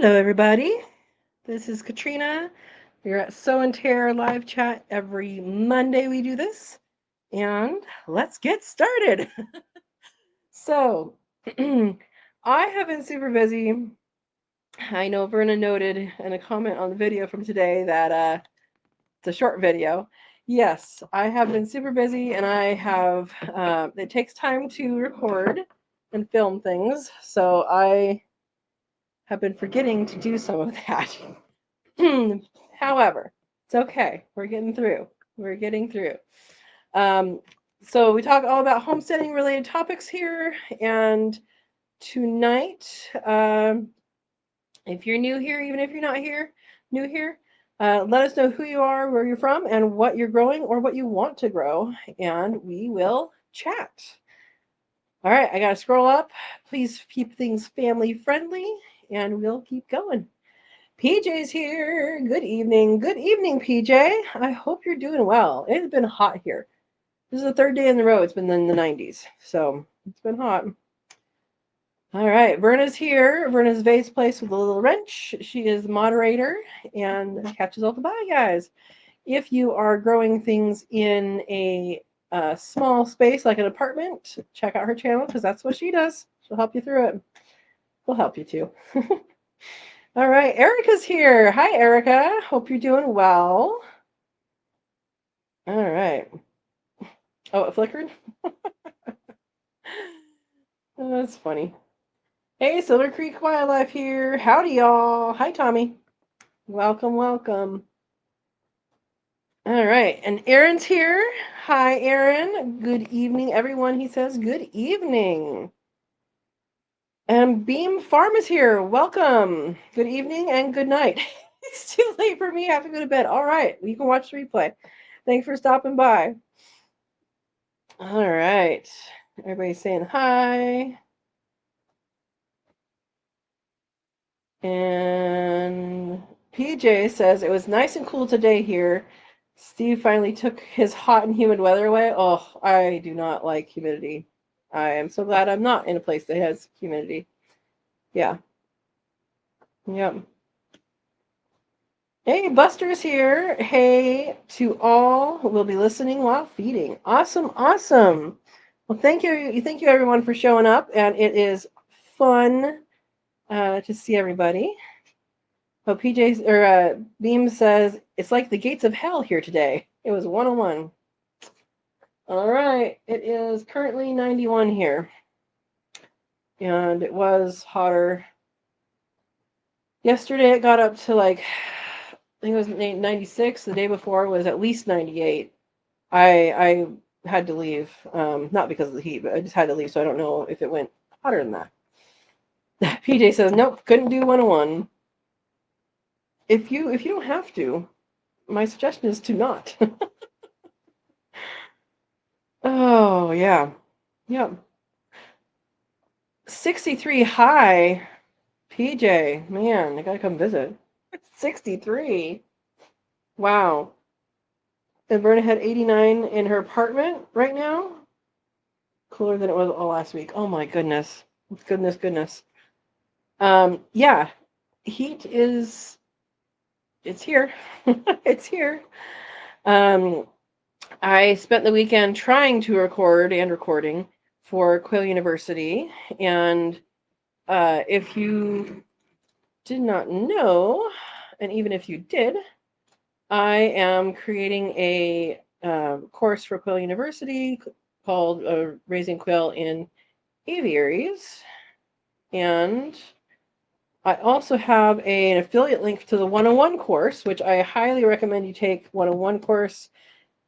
Hello, everybody. This is Katrina. We're at Sow and Tare live chat every Monday. We do this, and let's get started. So, I have been super busy. I know Verna noted in a comment on the video from today that it's a short video. Yes, I have been super busy, and I have. It takes time to record and film things, so I have been forgetting to do some of that. However, it's okay. We're getting through. We're getting through. Um, so we talk all about homesteading related topics here. And tonight, if you're new here, even if you're not new here, let us know who you are, where you're from, and what you're growing or what you want to grow, and we will chat. All right, I got to scroll up. Please keep things family friendly, and we'll keep going. PJ's here. Good evening. Good evening, PJ. I hope you're doing well. It's been hot here. This is the third day in a row. It's been in the 90s. So it's been hot. All right. Verna's here. Verna's vase place with a little wrench. She is the moderator and catches all the bye guys. If you are growing things in a small space like an apartment, check out her channel because that's what she does. She'll help you through it. We'll help you too. All right, Erica's here. Hi, Erica. Hope you're doing well. All right. Oh, it flickered? Oh, that's funny. Hey, Silver Creek Wildlife here. Howdy, y'all. Hi, Tommy. Welcome, welcome. All right, and Aaron's here. Hi, Aaron. Good evening, everyone. He says good evening. And Beam Farm is here. Welcome. Good evening and good night. It's too late for me. I have to go to bed. All right, you can watch the replay. Thanks for stopping by. All right. Everybody's saying hi. And PJ says it was nice and cool today here. Steve finally took his hot and humid weather away. Oh, I do not like humidity. I am so glad I'm not in a place that has humidity. Yeah. Yep. Hey, Buster's here. Hey to all who will be listening while feeding. Awesome, awesome. Well, thank you everyone for showing up, and it is fun to see everybody. Oh, PJ or Beam says it's like the gates of hell here today. It was 101. All right, it is currently 91 here, and it was hotter. Yesterday it got up to like I think it was 96. The day before was at least 98. I had to leave, not because of the heat, but I just had to leave, so I don't know if it went hotter than that. PJ says nope, couldn't do 101. If you don't have to, my suggestion is to not. Oh yeah, yep. 63 high, PJ. Man, I gotta come visit. 63. Wow. And Verna had 89 in her apartment right now. Cooler than it was all last week. Oh my goodness. Goodness. Yeah. Heat is it's here. It's here. I spent the weekend trying to recording for Quail University, and if you did not know, and even if you did, I am creating a course for Quail University called Raising Quail in Aviaries, and I also have an affiliate link to the 101 course, which I highly recommend you take. 101 course.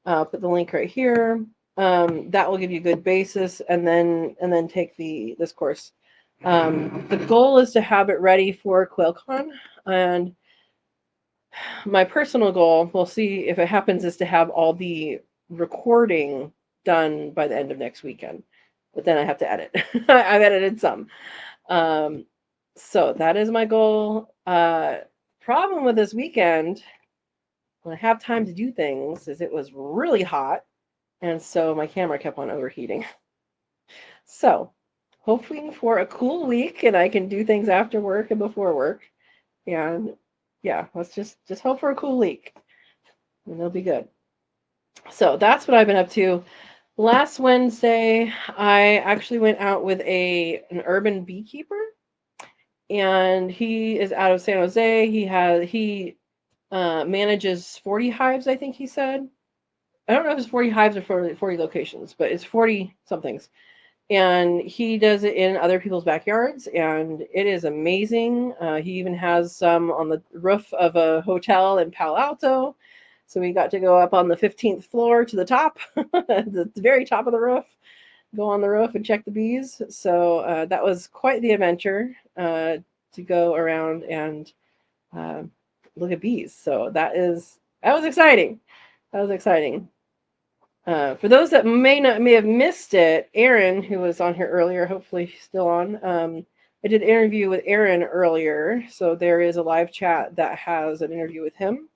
I'll put the link right here. That will give you a good basis, and then take this course. The goal is to have it ready for QuailCon, and my personal goal, we'll see if it happens, is to have all the recording done by the end of next weekend. But then I have to edit. I've edited some. So that is my goal. Problem with this weekend, when I have time to do things, is it was really hot, and so my camera kept on overheating. So, hoping for a cool week and I can do things after work and before work. And yeah, let's just hope for a cool leak, and they'll be good. So that's what I've been up to. Last Wednesday, I actually went out with an urban beekeeper, and he is out of San Jose. He manages 40 hives, I think he said. I don't know if it's 40 hives or 40 locations, but it's 40 somethings. And he does it in other people's backyards, and it is amazing. He even has some on the roof of a hotel in Palo Alto. So we got to go up on the 15th floor to the top, the very top of the roof, go on the roof and check the bees. So that was quite the adventure to go around and uh, look at bees. So that was exciting. That was exciting. For those that may have missed it, Aaron, who was on here earlier, hopefully she's still on. I did an interview with Aaron earlier, so there is a live chat that has an interview with him,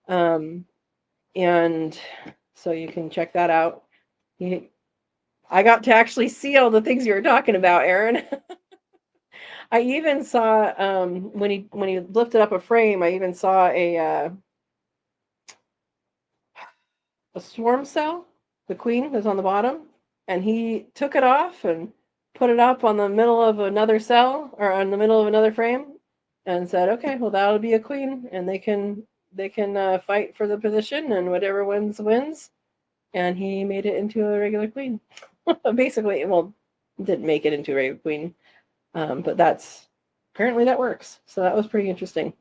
and so you can check that out. I got to actually see all the things you were talking about, Aaron. I even saw when he lifted up a frame. I even saw a swarm cell. The queen was on the bottom, and he took it off and put it up on the middle of another cell or on the middle of another frame, and said, "Okay, well that'll be a queen, and they can fight for the position, and whatever wins wins." And he made it into a regular queen. Basically, well, didn't make it into a regular queen, but that's apparently that works. So that was pretty interesting.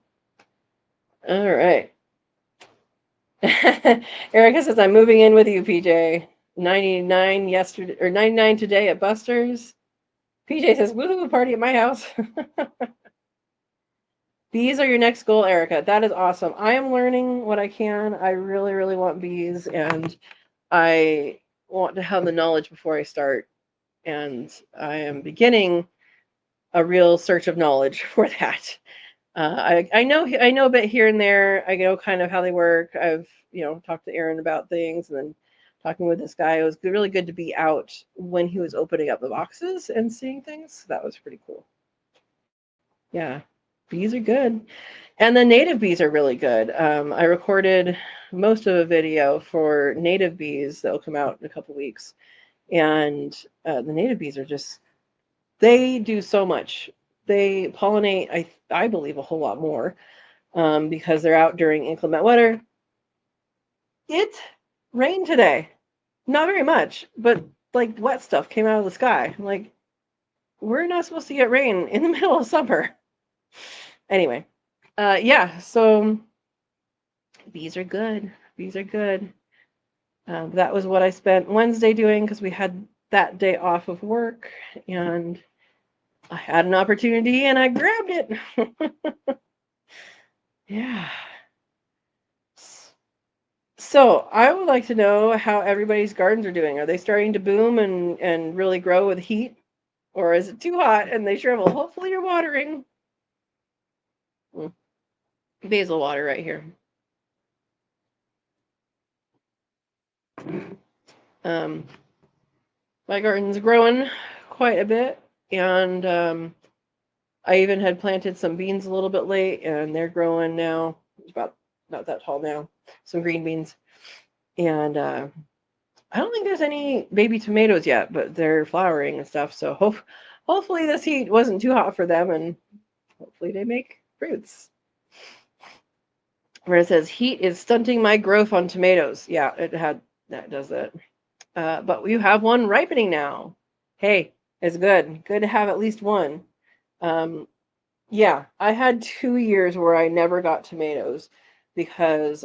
All right. Erica says, I'm moving in with you, PJ. 99 yesterday or 99 today at Buster's. PJ says, woohoo, party at my house. Bees are your next goal, Erica. That is awesome. I am learning what I can. I really, really want bees, and I want to have the knowledge before I start. And I am beginning a real search of knowledge for that. I know a bit here and there. I know kind of how they work. I've talked to Aaron about things, and then talking with this guy. It was really good to be out when he was opening up the boxes and seeing things. That was pretty cool. Yeah, bees are good, and the native bees are really good. I recorded most of a video for native bees that will come out in a couple weeks, and the native bees are just they do so much. They pollinate, I believe, a whole lot more because they're out during inclement weather. It rained today. Not very much, but like wet stuff came out of the sky. Like, we're not supposed to get rain in the middle of summer. Anyway, yeah, so bees are good. Bees are good. That was what I spent Wednesday doing because we had that day off of work, and I had an opportunity and I grabbed it. Yeah. So I would like to know how everybody's gardens are doing. Are they starting to boom and really grow with heat? Or is it too hot and they shrivel? Hopefully you're watering. Basil water right here. My garden's growing quite a bit, and I even had planted some beans a little bit late, and they're growing now. It's about that tall now. Some green beans, and I don't think there's any baby tomatoes yet, but they're flowering and stuff. So hopefully this heat wasn't too hot for them, and hopefully they make fruits. Where it says heat is stunting my growth on tomatoes. Yeah, that does that. But you have one ripening now. Hey, it's good. Good to have at least one. Yeah, I had 2 years where I never got tomatoes because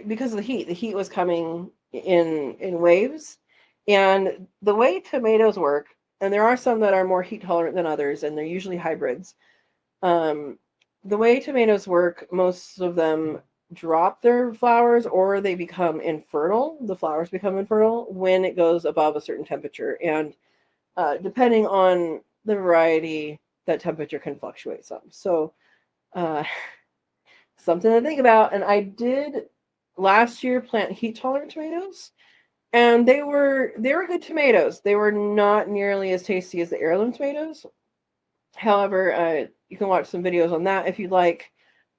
because of the heat. The heat was coming in waves, and the way tomatoes work, and there are some that are more heat tolerant than others, and they're usually hybrids. The way tomatoes work, most of them drop their flowers or they become infertile. The flowers become infertile when it goes above a certain temperature, and depending on the variety, that temperature can fluctuate some. So, uh, something to think about. And I did last year plant heat tolerant tomatoes, and they were good tomatoes. They were not nearly as tasty as the heirloom tomatoes, However, you can watch some videos on that if you'd like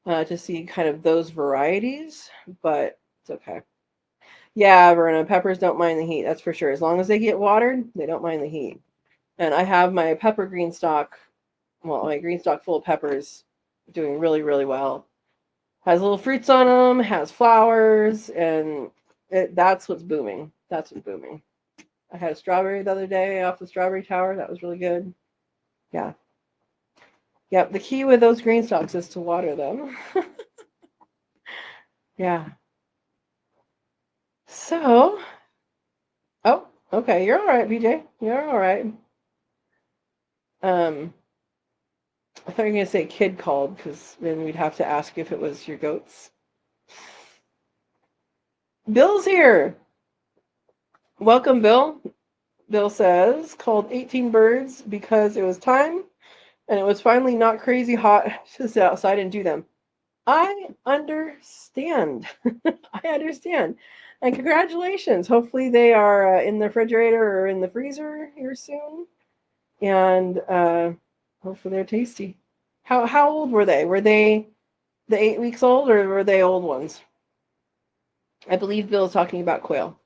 to see kind of those varieties, but it's okay. Yeah, Verna, peppers don't mind the heat, that's for sure. As long as they get watered, they don't mind the heat. And I have my pepper green stock, well, my green stock full of peppers doing really, really well. Has little fruits on them, has flowers, and that's what's booming. That's what's booming. I had a strawberry the other day off the strawberry tower. That was really good. Yeah. Yep. The key with those green stalks is to water them. Yeah. So, oh, okay. You're all right, BJ. You're all right. Um, I thought you were gonna say kid called because then we'd have to ask if it was your goats. Bill's here. Welcome, Bill. Bill says called 18 birds because it was time and it was finally not crazy hot to sit outside and do them. I understand. I understand. And congratulations. Hopefully they are in the refrigerator or in the freezer here soon. And hopefully they're tasty. How old were they? Were they the 8 weeks old or were they old ones? I believe Bill is talking about quail.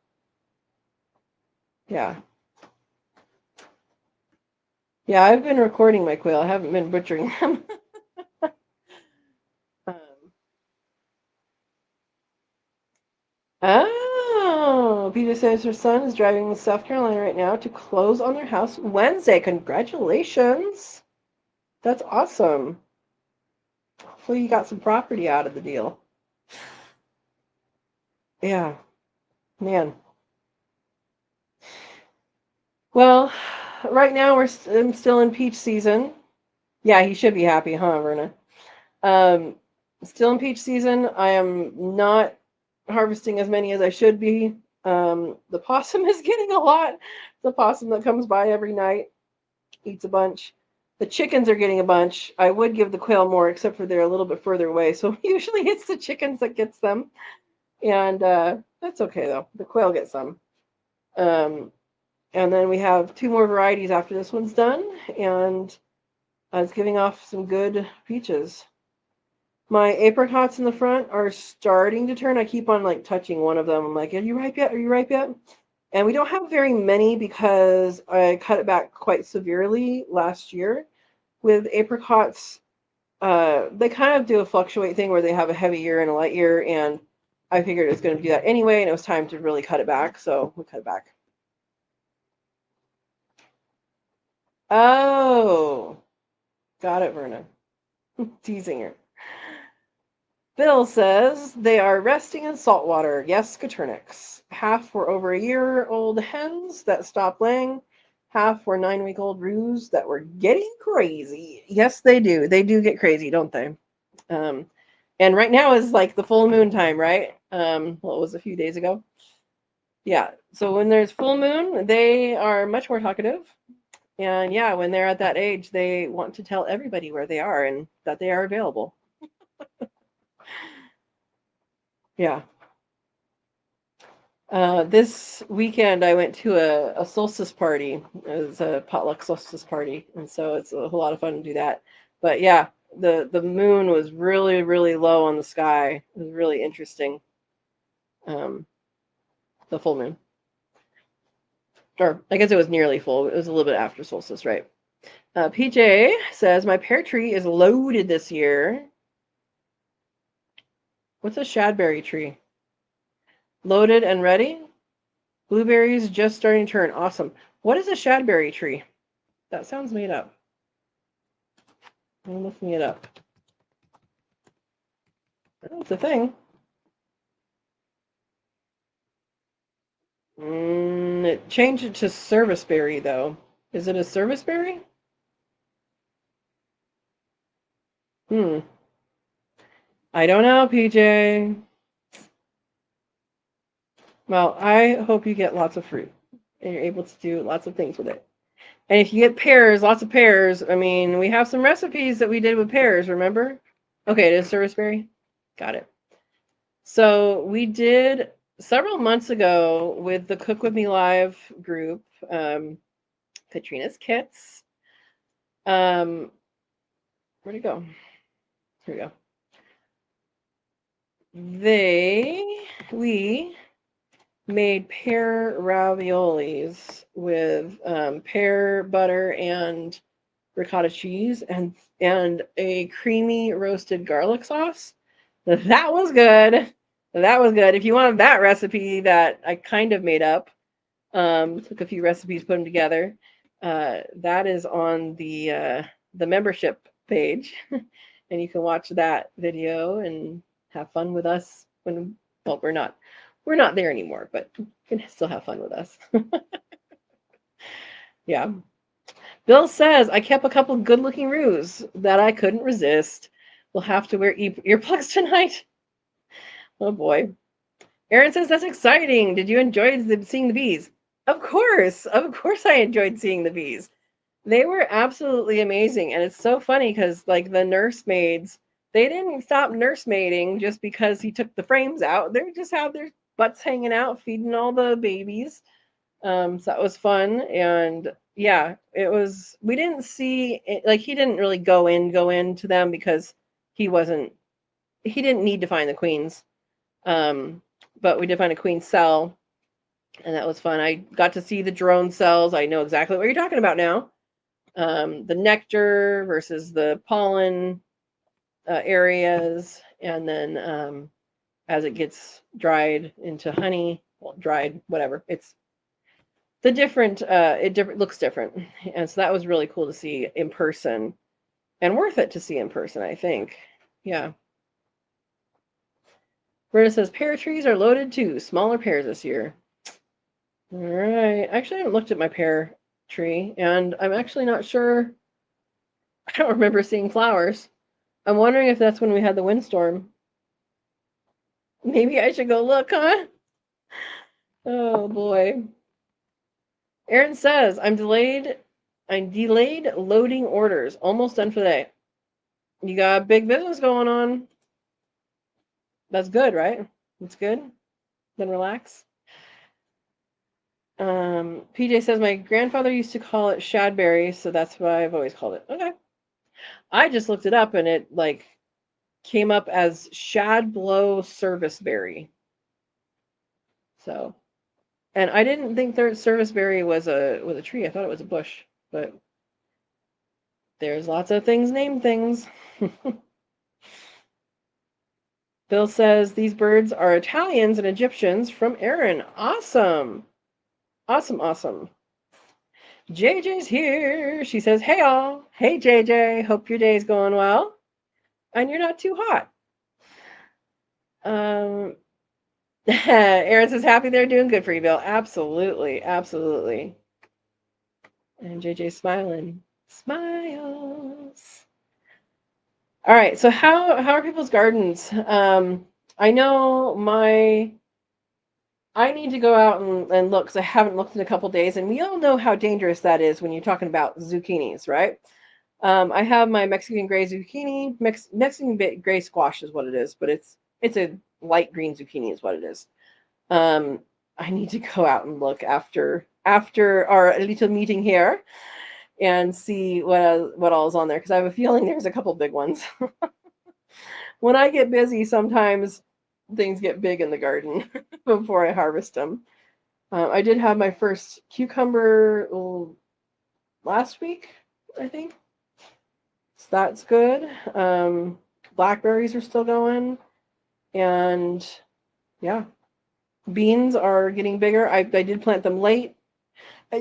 Yeah. Yeah, I've been recording my quail. I haven't been butchering them. um, Oh, Peter says her son is driving to South Carolina right now to close on their house Wednesday. Congratulations. That's awesome. Hopefully you got some property out of the deal. Yeah, man. Well, right now I'm still in peach season. Yeah, he should be happy, huh, Verna? Um, Still in peach season. I am not harvesting as many as I should be. The possum is getting a lot. The possum that comes by every night eats a bunch. The chickens are getting a bunch. I would give the quail more, except for they're a little bit further away. So usually it's the chickens that gets them, and that's okay though. The quail gets some. Um, and then we have 2 more varieties after this one's done, and it's giving off some good peaches. My apricots in the front are starting to turn. I keep on like touching one of them. I'm like, "Are you ripe yet? Are you ripe yet?" And we don't have very many because I cut it back quite severely last year. With apricots, they kind of do a fluctuate thing where they have a heavy year and a light year, and I figured it was going to do that anyway, and it was time to really cut it back, so we cut it back. Oh, got it, Verna. Teasing her. Bill says they are resting in salt water. Yes, Caturnix. Half were over a year old hens that stopped laying. Half were 9-week-old roos that were getting crazy. Yes, they do. They do get crazy, don't they? Um, and right now is like the full moon time, right? Well, it was a few days ago. Yeah. So when there's full moon, they are much more talkative. And yeah, when they're at that age, they want to tell everybody where they are and that they are available. Yeah. This weekend I went to a solstice party. It was a potluck solstice party, and so it's a whole lot of fun to do that. But yeah, the moon was really, really low on the sky. It was really interesting. Um, the full moon. Or I guess it was nearly full. It was a little bit after solstice, right? PJ says my pear tree is loaded this year. What's a shadberry tree? Loaded and ready? Blueberries just starting to turn. Awesome. What is a shadberry tree? That sounds made up. I'm looking it up. Oh, it's a thing. It changed it to serviceberry, though. Is it a serviceberry? Hmm. I don't know, PJ. Well, I hope you get lots of fruit and you're able to do lots of things with it. And if you get pears, lots of pears, I mean, we have some recipes that we did with pears, remember? Okay, it is serviceberry. Got it. So we did several months ago with the Cook With Me Live group, Katrina's Kits. Where'd it go? Here we go. We made pear raviolis with pear butter and ricotta cheese and a creamy roasted garlic sauce. That was good. That was good. If you wanted that recipe that I kind of made up, took a few recipes, put them together. That is on the membership page, and you can watch that video and have fun with us. When well, we're not there anymore, but you can still have fun with us. Yeah. Bill says I kept a couple good-looking roos that I couldn't resist. We'll have to wear earplugs tonight. Oh boy. Aaron says that's exciting. Did you enjoy seeing the bees? Of course, I enjoyed seeing the bees. They were absolutely amazing, and it's so funny because like the nursemaids, they didn't stop nursemaiding just because he took the frames out. They just had their butts hanging out, feeding all the babies. So that was fun, and yeah, it was. We didn't see it, like he didn't really go into them because he wasn't. He didn't need to find the queens. But we did find a queen cell, and that was fun. I got to see the drone cells. I know exactly what you're talking about now. The nectar versus the pollen areas, and then as it gets dried into honey, well, dried, whatever. It's the different. Looks different, and so that was really cool to see in person, and worth it to see in person. I think, yeah. Berta says pear trees are loaded too. Smaller pears this year. All right. Actually, I haven't looked at my pear tree, and I'm actually not sure. I don't remember seeing flowers. I'm wondering if that's when we had the windstorm. Maybe I should go look, huh? Oh boy. Aaron says, I'm delayed loading orders. Almost done for the day. You got big business going on. That's good, right? That's good. Then relax. PJ says my grandfather used to call it shadberry, so that's what I've always called it. Okay. I just looked it up and it like came up as shadblow serviceberry. So, and I didn't think their serviceberry was a tree. I thought it was a bush, but there's lots of things named things. Bill says these birds are Italians and Egyptians from Aaron. Awesome. Awesome, awesome. JJ's here. She says, hey all. Hey JJ. Hope your day's going well. And you're not too hot. Aaron says, happy they're doing good for you, Bill. Absolutely. Absolutely. And JJ's smiling. Smiles. All right. So how are people's gardens? I know I need to go out and look because I haven't looked in a couple days, and we all know how dangerous that is when you're talking about zucchinis, right? I have my Mexican gray zucchini. Mexican gray squash is what it is, but it's a light green zucchini is what it is. I need to go out and look after our little meeting here and see what all is on there because I have a feeling there's a couple big ones. When I get busy, sometimes things get big in the garden before I harvest them. I did have my first cucumber last week, I think. So that's good. Blackberries are still going. And yeah, beans are getting bigger. I did plant them late.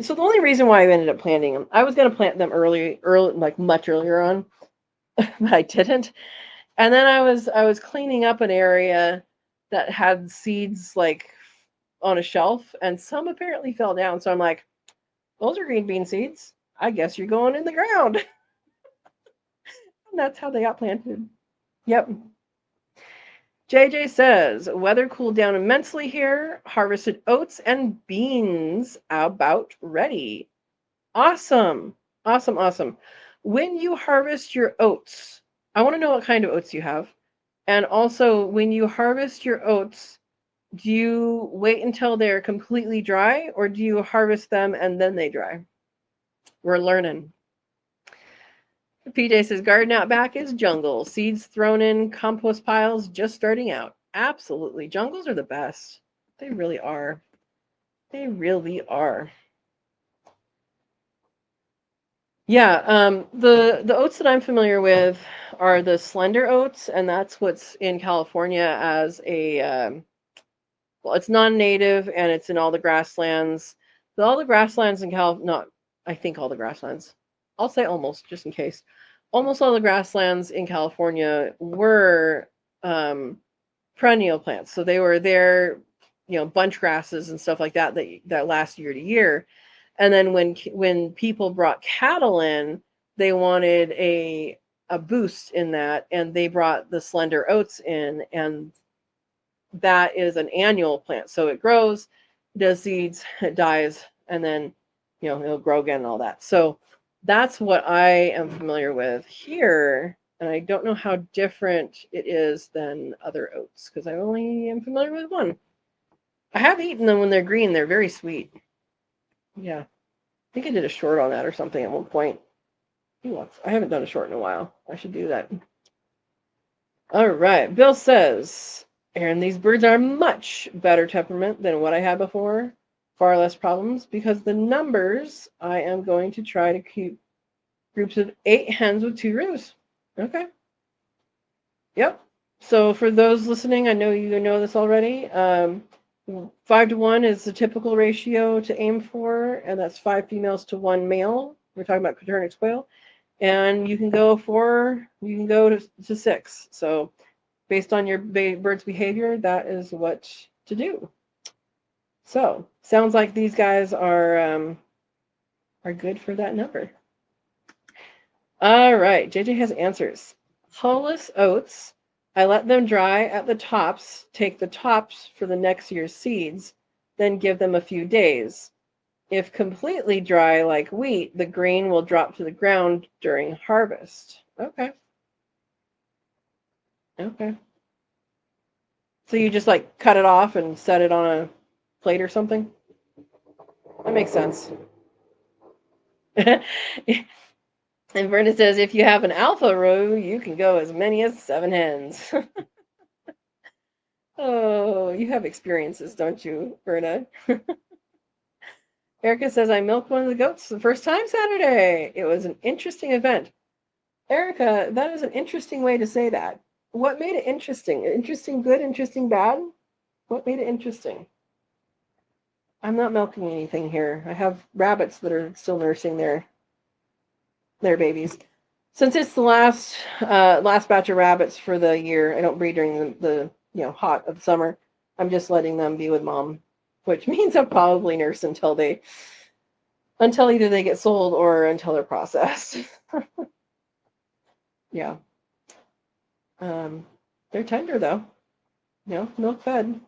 So the only reason why I ended up planting them, I was going to plant them early, like much earlier on, but I didn't. And then I was cleaning up an area that had seeds like on a shelf, and some apparently fell down. So I'm like, those are green bean seeds. I guess you're going in the ground. And that's how they got planted. Yep. JJ says, weather cooled down immensely here. Harvested oats and beans about ready. Awesome. Awesome, awesome. When you harvest your oats, I want to know what kind of oats you have. And also, when you harvest your oats, do you wait until they're completely dry or do you harvest them and then they dry? We're learning. PJ says garden out back is jungle. Seeds thrown in compost piles just starting out. Absolutely. Jungles are the best. They really are. They really are. Yeah, the oats that I'm familiar with are the slender oats, and that's what's in California as a well, it's non-native and it's in all the grasslands. All the grasslands in not I think all the grasslands. I'll say almost just in case. Almost all the grasslands in California were perennial plants. So they were there, bunch grasses and stuff like that that last year to year. And then when people brought cattle in, they wanted a boost in that, and they brought the slender oats in, and that is an annual plant. So it grows, does seeds, it dies, and then it'll grow again and all that. So that's what I am familiar with here. And I don't know how different it is than other oats because I only am familiar with one. I have eaten them when they're green. They're very sweet. Yeah. I think I did a short on that or something at one point. I haven't done a short in a while. I should do that. All right. Bill says, Aaron, these birds are much better temperament than what I had before. Far less problems because the numbers I am going to try to keep groups of 8 hens with 2 roos. Okay. Yep. So for those listening, I know you know this already. 5 to 1 is the typical ratio to aim for, and that's 5 females to 1 male. We're talking about Katrina quail. And you can go to 6. So based on your bird's behavior, that is what to do. So sounds like these guys are good for that number. All right, JJ has answers. Hulless oats, I let them dry at the tops, take the tops for the next year's seeds, then give them a few days. If completely dry like wheat, the grain will drop to the ground during harvest. Okay. Okay. So you just like cut it off and set it on a plate or something? That makes sense. And Verna says, if you have an alpha row, you can go as many as 7 hens. Oh, you have experiences, don't you, Verna? Erica says, I milked one of the goats the first time Saturday. It was an interesting event. Erica, that is an interesting way to say that. What made it interesting? Interesting good, interesting bad? What made it interesting? I'm not milking anything here. I have rabbits that are still nursing their babies. Since it's the last batch of rabbits for the year, I don't breed during the hot of summer. I'm just letting them be with mom, which means I'll probably nurse until either they get sold or until they're processed. Yeah. They're tender though. Milk fed.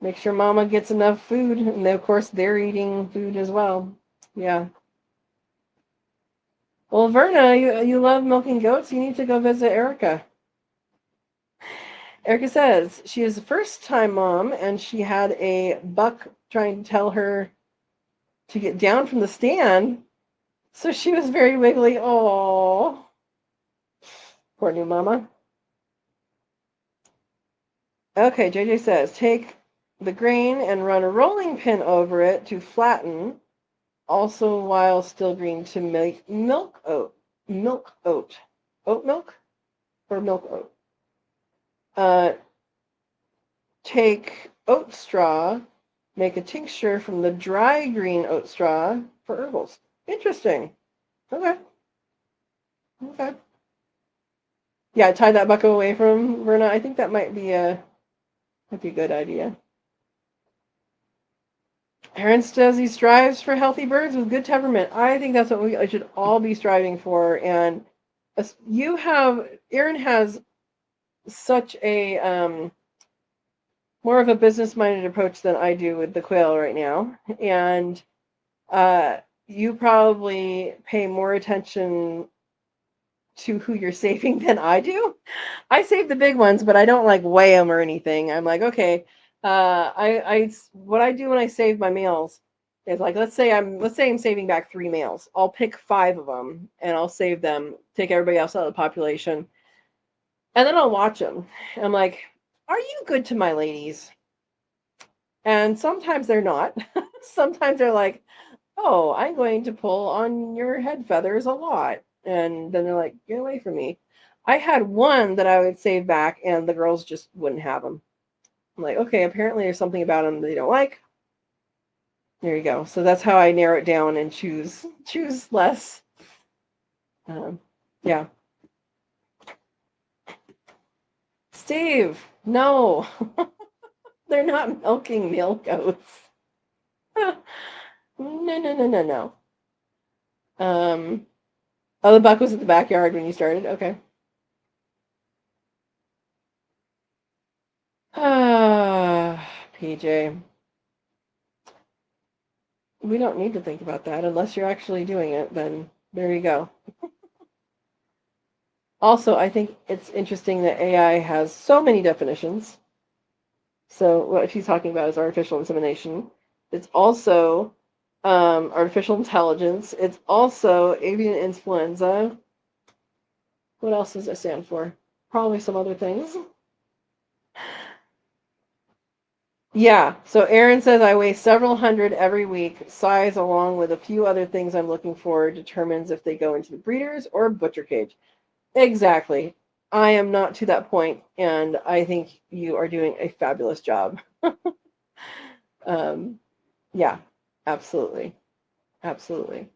Make sure mama gets enough food, and of course they're eating food as well. Yeah. Well, Verna, you love milking goats. You need to go visit Erica. Erica says she is a first-time mom, and she had a buck trying to tell her to get down from the stand, so she was very wiggly. Oh, poor new mama. Okay, JJ says take the grain and run a rolling pin over it to flatten, also while still green to make milk oat. Oat milk or milk oat. Take oat straw, make a tincture from the dry green oat straw for herbals. Interesting. Okay. Yeah, tie that bucket away from Verna. I think that might be a good idea. Aaron says he strives for healthy birds with good temperament. I think that's what we should all be striving for. And Aaron has such a more of a business-minded approach than I do with the quail right now. And you probably pay more attention to who you're saving than I do. I save the big ones, but I don't like weigh them or anything. I'm like, okay, what I do when I save my meals It's like, let's say I'm saving back 3 males. I'll pick 5 of them and I'll save them, take everybody else out of the population, and then I'll watch them. I'm like, are you good to my ladies? And sometimes they're not. Sometimes they're like, oh, I'm going to pull on your head feathers a lot. And then they're like, get away from me. I had one that I would save back, and the girls just wouldn't have them. I'm like, okay, apparently there's something about them they don't like. There you go. So that's how I narrow it down and choose less. Yeah. Steve, no, they're not milking male goats. No, no, no, no, no. Oh, the buck was at the backyard when you started. Okay. PJ. We don't need to think about that unless you're actually doing it, then there you go. Also, I think it's interesting that AI has so many definitions. So what she's talking about is artificial insemination. It's also artificial intelligence. It's also avian influenza. What else does it stand for? Probably some other things. Yeah, so Aaron says I weigh several hundred every week. Size, along with a few other things I'm looking for, determines if they go into the breeders or butcher cage. Exactly. I am not to that point, and I think you are doing a fabulous job. Yeah, absolutely. Absolutely.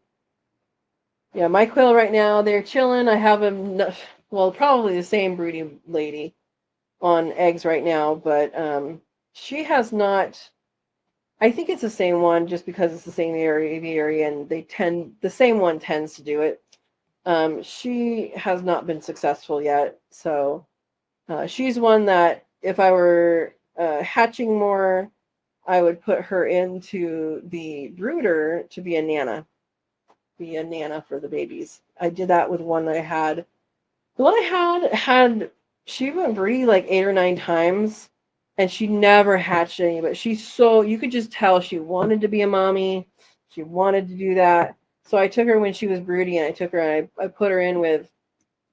Yeah, my quail right now, they're chilling. I have them, well, probably the same brooding lady on eggs right now, but she has not. I think it's the same one just because it's the same aviary and the same one tends to do it. She has not been successful yet, so she's one that if I were hatching more, I would put her into the brooder to be a nana for the babies. I did that with one I had. The one I had she went breeding like 8 or 9 times, and she never hatched any. But you could just tell she wanted to be a mommy. She wanted to do that. So I took her when she was broody, and I put her in with.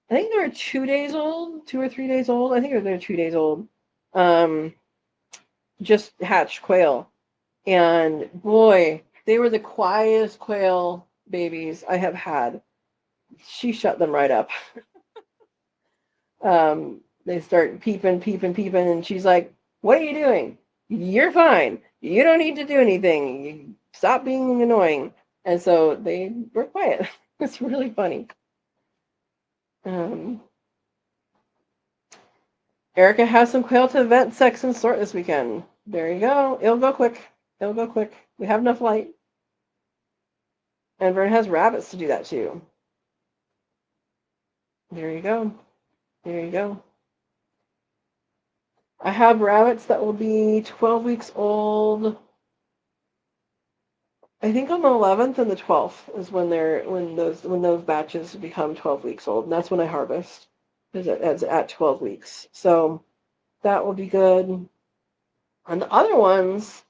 I think they were 2 days old, 2 or 3 days old. I think they were 2 days old. Um, just hatched quail, and boy, they were the quietest quail babies I have had. She shut them right up. They start peeping, peeping, peeping, and she's like, "What are you doing? You're fine. You don't need to do anything. You stop being annoying." And so they were quiet. It's really funny. Um, Erica has some quail to vet, sex, and sort this weekend. There you go. It'll go quick. It'll go quick. We have enough light. And Vern has rabbits to do that too. There you go. There you go. I have rabbits that will be 12 weeks old. I think on the 11th and the 12th is when those batches become 12 weeks old, and that's when I harvest. Is at 12 weeks. So that will be good. And the other ones,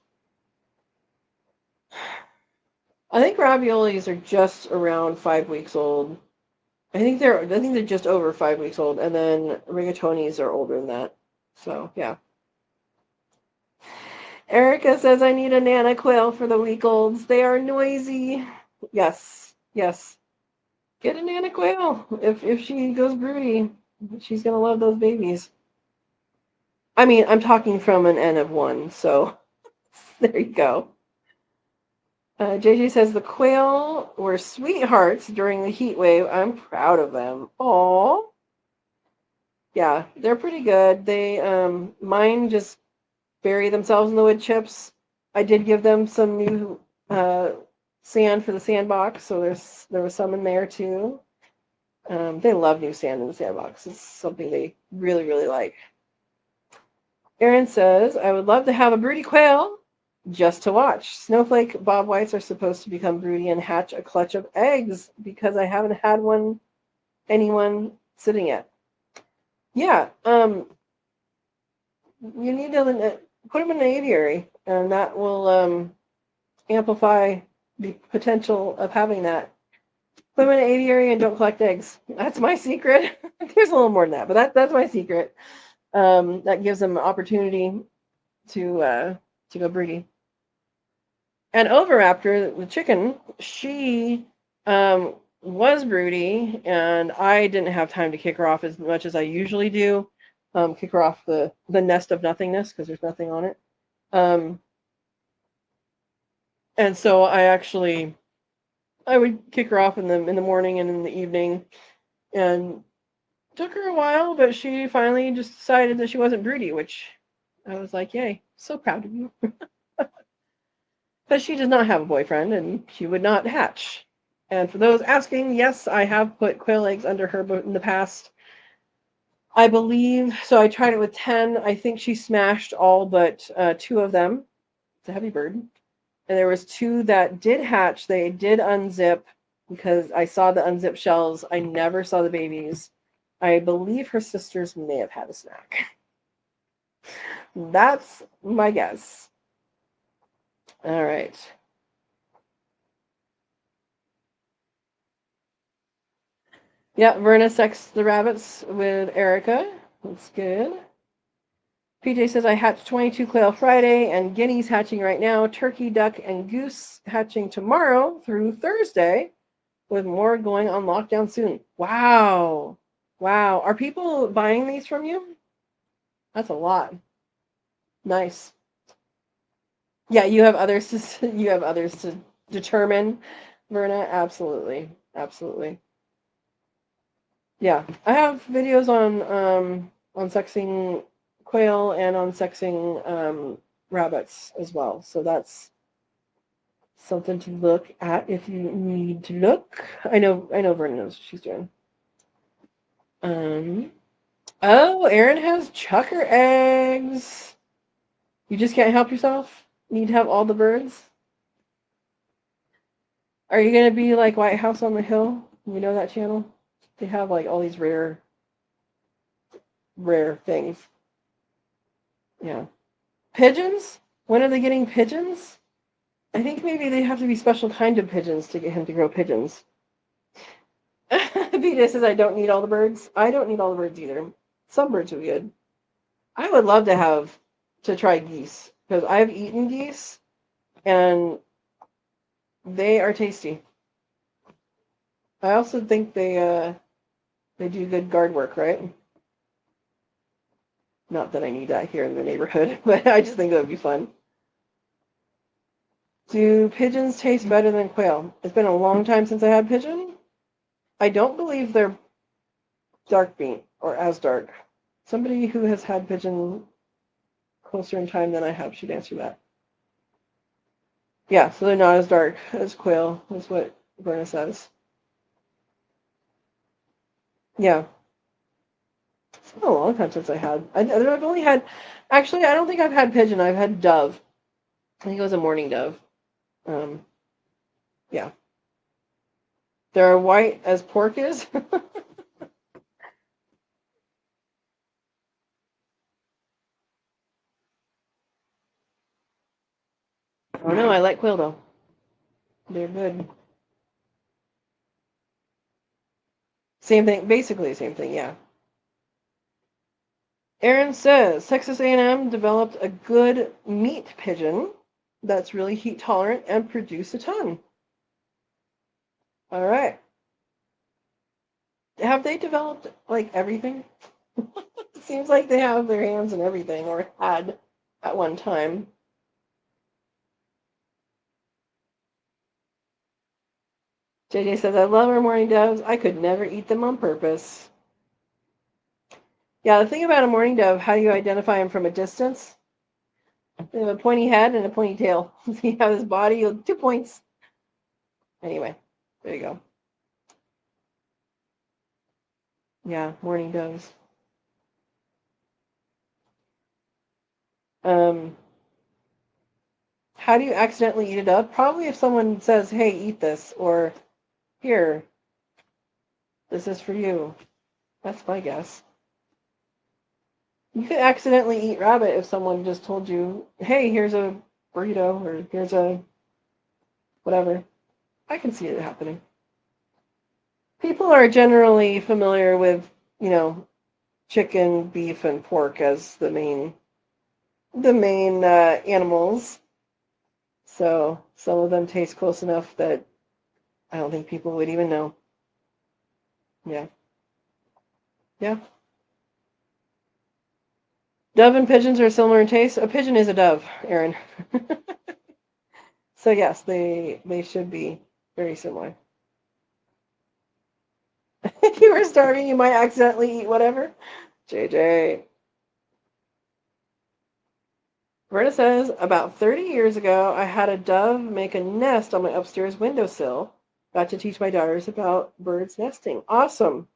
I think raviolis are just around 5 weeks old. I think they're just over 5 weeks old, and then rigatonis are older than that. So yeah. Erica says I need a Nana quail for the week olds. They are noisy. Yes, yes. Get a Nana quail if she goes broody. She's gonna love those babies. I mean, I'm talking from an N of one, so there you go. JJ says the quail were sweethearts during the heat wave. I'm proud of them. Aww. Yeah, they're pretty good. They mine just bury themselves in the wood chips. I did give them some new sand for the sandbox, so there was some in there too. They love new sand in the sandbox. It's something they really, really like. Aaron says, I would love to have a broody quail just to watch. Snowflake bob whites are supposed to become broody and hatch a clutch of eggs because I haven't had anyone sitting yet. Yeah, you need to put them in an aviary, and that will amplify the potential of having that. Put them in an aviary and don't collect eggs. That's my secret. There's a little more than that, but that's my secret. That gives them an opportunity to go breedy. And Overraptor, the chicken, she was broody, and I didn't have time to kick her off as much as I usually do. Kick her off the nest of nothingness because there's nothing on it. And so I would kick her off in the morning and in the evening, and took her a while, but she finally just decided that she wasn't broody, which I was like, yay, so proud of you. But she does not have a boyfriend, and she would not hatch. And for those asking, yes, I have put quail eggs under her boat in the past. I believe, so I tried it with 10. I think she smashed all but 2 of them. It's a heavy bird. And there was 2 that did hatch. They did unzip because I saw the unzipped shells. I never saw the babies. I believe her sisters may have had a snack. That's my guess. All right. Yeah, Verna sexed the rabbits with Erica. That's good. PJ says, I hatched 22 quail Friday and guineas hatching right now. Turkey, duck, and goose hatching tomorrow through Thursday, with more going on lockdown soon. Wow. Wow. Are people buying these from you? That's a lot. Nice. Yeah, you have others to determine, Verna. Absolutely. Absolutely. Yeah. I have videos on sexing quail and on sexing rabbits as well. So that's something to look at if you need to look. I know Verna knows what she's doing. Oh, Erin has chucker eggs. You just can't help yourself? Need to have all the birds? Are you gonna be like White House on the Hill? You know that channel? They have like all these rare things. Yeah. Pigeons? When are they getting pigeons? I think maybe they have to be special kind of pigeons to get him to grow pigeons. PJ says I don't need all the birds. I don't need all the birds either. Some birds are good. I would love to try geese because I've eaten geese and they are tasty. I also think they do good guard work, right? Not that I need that here in the neighborhood, but I just think it would be fun. Do pigeons taste better than quail? It's been a long time since I had pigeon. I don't believe they're dark bean or as dark. Somebody who has had pigeon closer in time than I have should answer that. Yeah, so they're not as dark as quail, is what Berna says. Yeah. It's been a long time since I had. I've only had, actually, I don't think I've had pigeon. I've had dove. I think it was a mourning dove. Yeah. They're white as pork is. Oh no, I like quail though. They're good. Same thing, basically the same thing, yeah. Aaron says Texas A&M developed a good meat pigeon that's really heat tolerant and produce a ton. All right. Have they developed like everything? It seems like they have their hands in everything, or had at one time. JJ says, I love our mourning doves. I could never eat them on purpose. Yeah, the thing about a mourning dove, how do you identify them from a distance? They have a pointy head and a pointy tail. You have this body with 2 points. Anyway, there you go. Yeah, mourning doves. How do you accidentally eat it up? Probably if someone says, hey, eat this, or here, this is for you. That's my guess. You could accidentally eat rabbit if someone just told you, hey, here's a burrito, or here's a whatever. I can see it happening. People are generally familiar with, chicken, beef, and pork as the main animals. So some of them taste close enough that I don't think people would even know. Yeah. Yeah. Dove and pigeons are similar in taste. A pigeon is a dove, Erin. So yes, they should be very similar. If you were starving, you might accidentally eat whatever. JJ. Verna says, about 30 years ago, I had a dove make a nest on my upstairs windowsill. Got to teach my daughters about birds nesting. Awesome.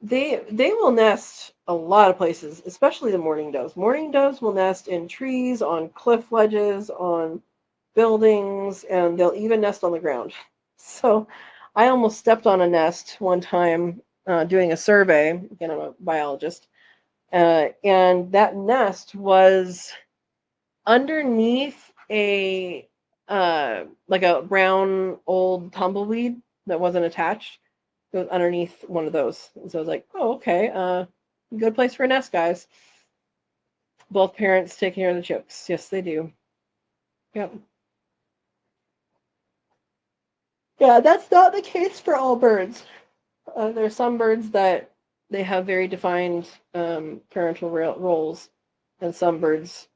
They will nest a lot of places, especially the mourning doves. Mourning doves will nest in trees, on cliff ledges, on buildings, and they'll even nest on the ground. So I almost stepped on a nest one time doing a survey. Again, I'm a biologist. And that nest was underneath a like a brown old tumbleweed that wasn't attached. It was underneath one of those. And so I was like, oh, okay, good place for a nest, guys. Both parents take care of the chicks. Yes, they do. Yep. Yeah, that's not the case for all birds. There's some birds that they have very defined parental roles, and some birds,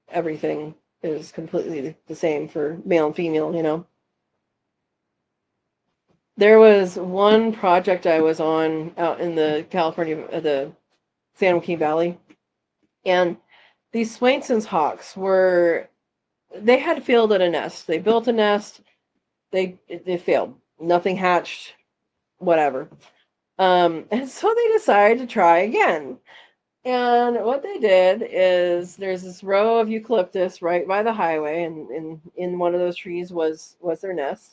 everything is completely the same for male and female. There was one project I was on out in the the San Joaquin Valley, and these Swainson's hawks they had failed at a nest. They built a nest, they failed. Nothing hatched, whatever. And so they decided to try again. And what they did is there's this row of eucalyptus right by the highway, and in one of those trees was their nest.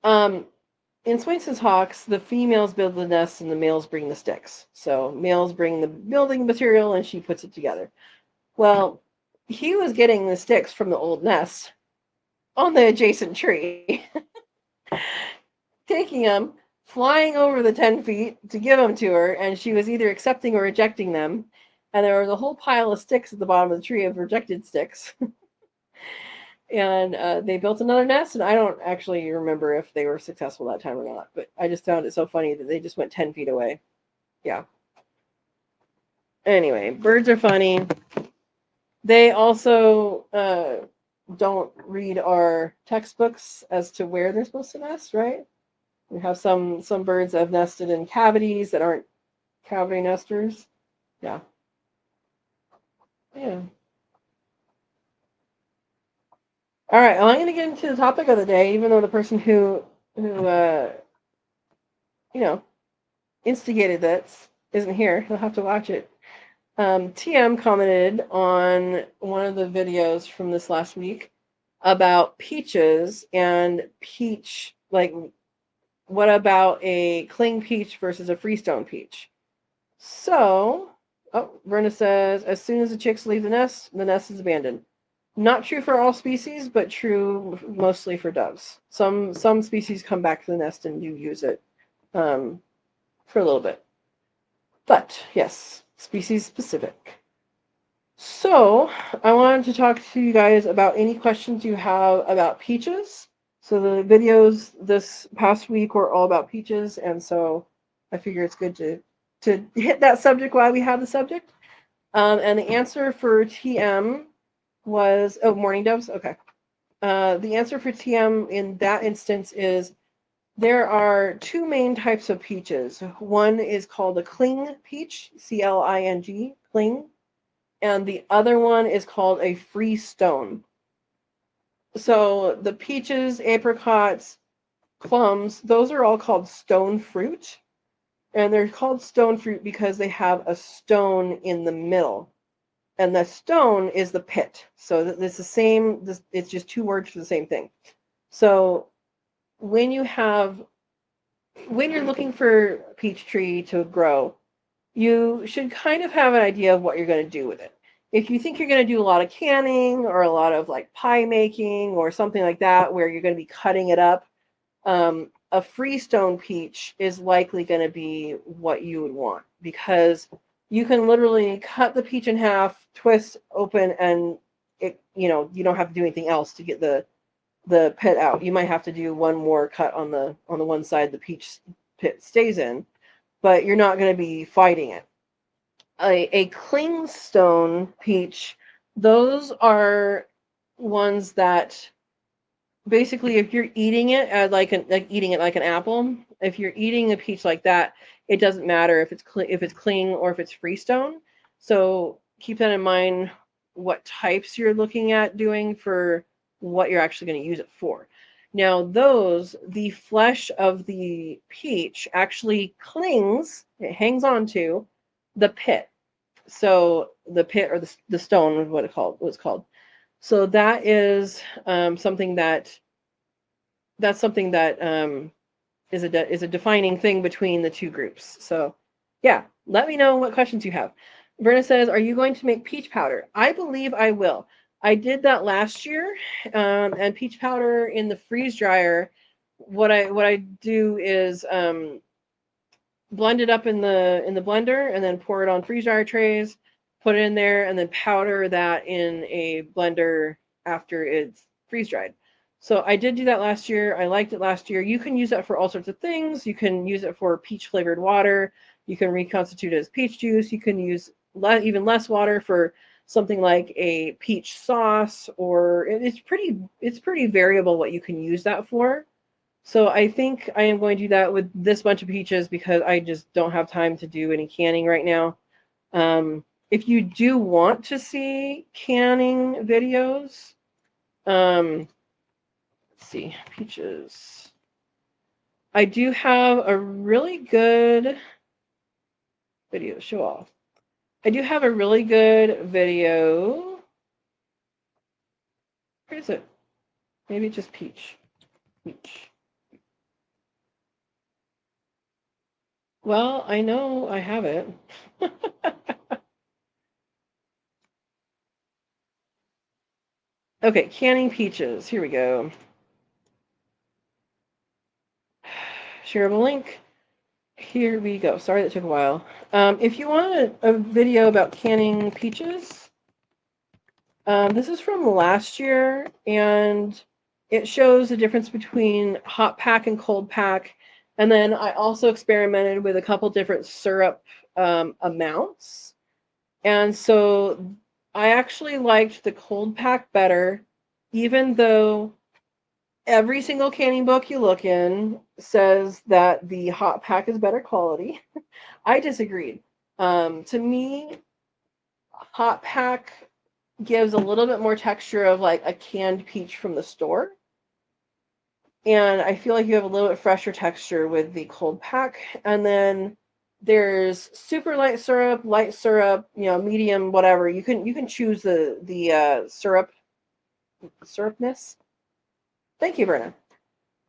In Swainson's hawks, the females build the nest and the males bring the sticks. So males bring the building material and she puts it together. Well, he was getting the sticks from the old nest on the adjacent tree, taking them, flying over the 10 feet to give them to her, and she was either accepting or rejecting them. And there was a whole pile of sticks at the bottom of the tree of rejected sticks. And they built another nest, and I don't actually remember if they were successful that time or not, but I just found it so funny that they just went 10 feet away. Yeah. Anyway, birds are funny. They also don't read our textbooks as to where they're supposed to nest, right? We have some birds that have nested in cavities that aren't cavity nesters. Yeah. Yeah. All right, well, I'm going to get into the topic of the day, even though the person who you know, instigated this isn't here. He'll have to watch it. TM commented on one of the videos from this last week about peaches and peach, like, what about a cling peach versus a freestone peach? So, Verna says, as soon as the chicks leave the nest is abandoned. Not true for all species, but true mostly for doves. Some species come back to the nest and do use it for a little bit. But yes, species specific. So I wanted to talk to you guys about any questions you have about peaches. So the videos this past week were all about peaches, and so I figure it's good to hit that subject while we have the subject. And the answer for TM was mourning doves. Okay. The answer for TM in that instance is there are two main types of peaches. One is called a cling peach, CLING, cling, and the other one is called a freestone. So the peaches, apricots, plums, those are all called stone fruit. And they're called stone fruit because they have a stone in the middle. And the stone is the pit. So it's the same, it's just two words for the same thing. So when you're looking for a peach tree to grow, you should kind of have an idea of what you're going to do with it. if you think you're going to do a lot of canning or a lot of like pie making or something like that, where you're going to be cutting it up, a freestone peach is likely going to be what you would want, because you can literally cut the peach in half, twist open, and it, you don't have to do anything else to get the pit out. You might have to do one more cut on the one side the peach pit stays in, but you're not going to be fighting it. A clingstone peach, those are ones that basically, if you're eating it like eating it like an apple, if you're eating a peach like that, it doesn't matter if it's cling or if it's freestone. So keep that in mind, what types you're looking at doing for what you're actually going to use it for. Now, the flesh of the peach actually clings, it hangs onto the pit. So the pit, or the stone is what it was called. So that is something that is a defining thing between the two groups. So yeah, let me know what questions you have. Verna says, are you going to make peach powder? I believe I will. I did that last year, and peach powder in the freeze dryer. What I do is blend it up in the blender and then pour it on freeze dryer trays, put it in there, and then powder that in a blender after it's freeze dried. So I did do that last year. I liked it last year. You can use that for all sorts of things. You can use it for peach flavored water. You can reconstitute it as peach juice. You can use even less water for something like a peach sauce, or it's pretty variable what you can use that for. So I think I am going to do that with this bunch of peaches because I just don't have time to do any canning right now. If you do want to see canning videos, let's see, peaches. I do have a really good video, show off. I do have a really good video. Where is it? Maybe just peach. Peach. Well, I know I have it. Okay, canning peaches. Here we go. Shareable link. Here we go. Sorry that took a while. If you want a video about canning peaches, this is from last year, and it shows the difference between hot pack and cold pack. And then I also experimented with a couple different syrup amounts. And so I actually liked the cold pack better, even though every single canning book you look in says that the hot pack is better quality. I disagreed. To me, hot pack gives a little bit more texture of like a canned peach from the store. And I feel like you have a little bit fresher texture with the cold pack. And then there's super light syrup, medium, whatever. You can choose the syrupness. Thank you, Verna.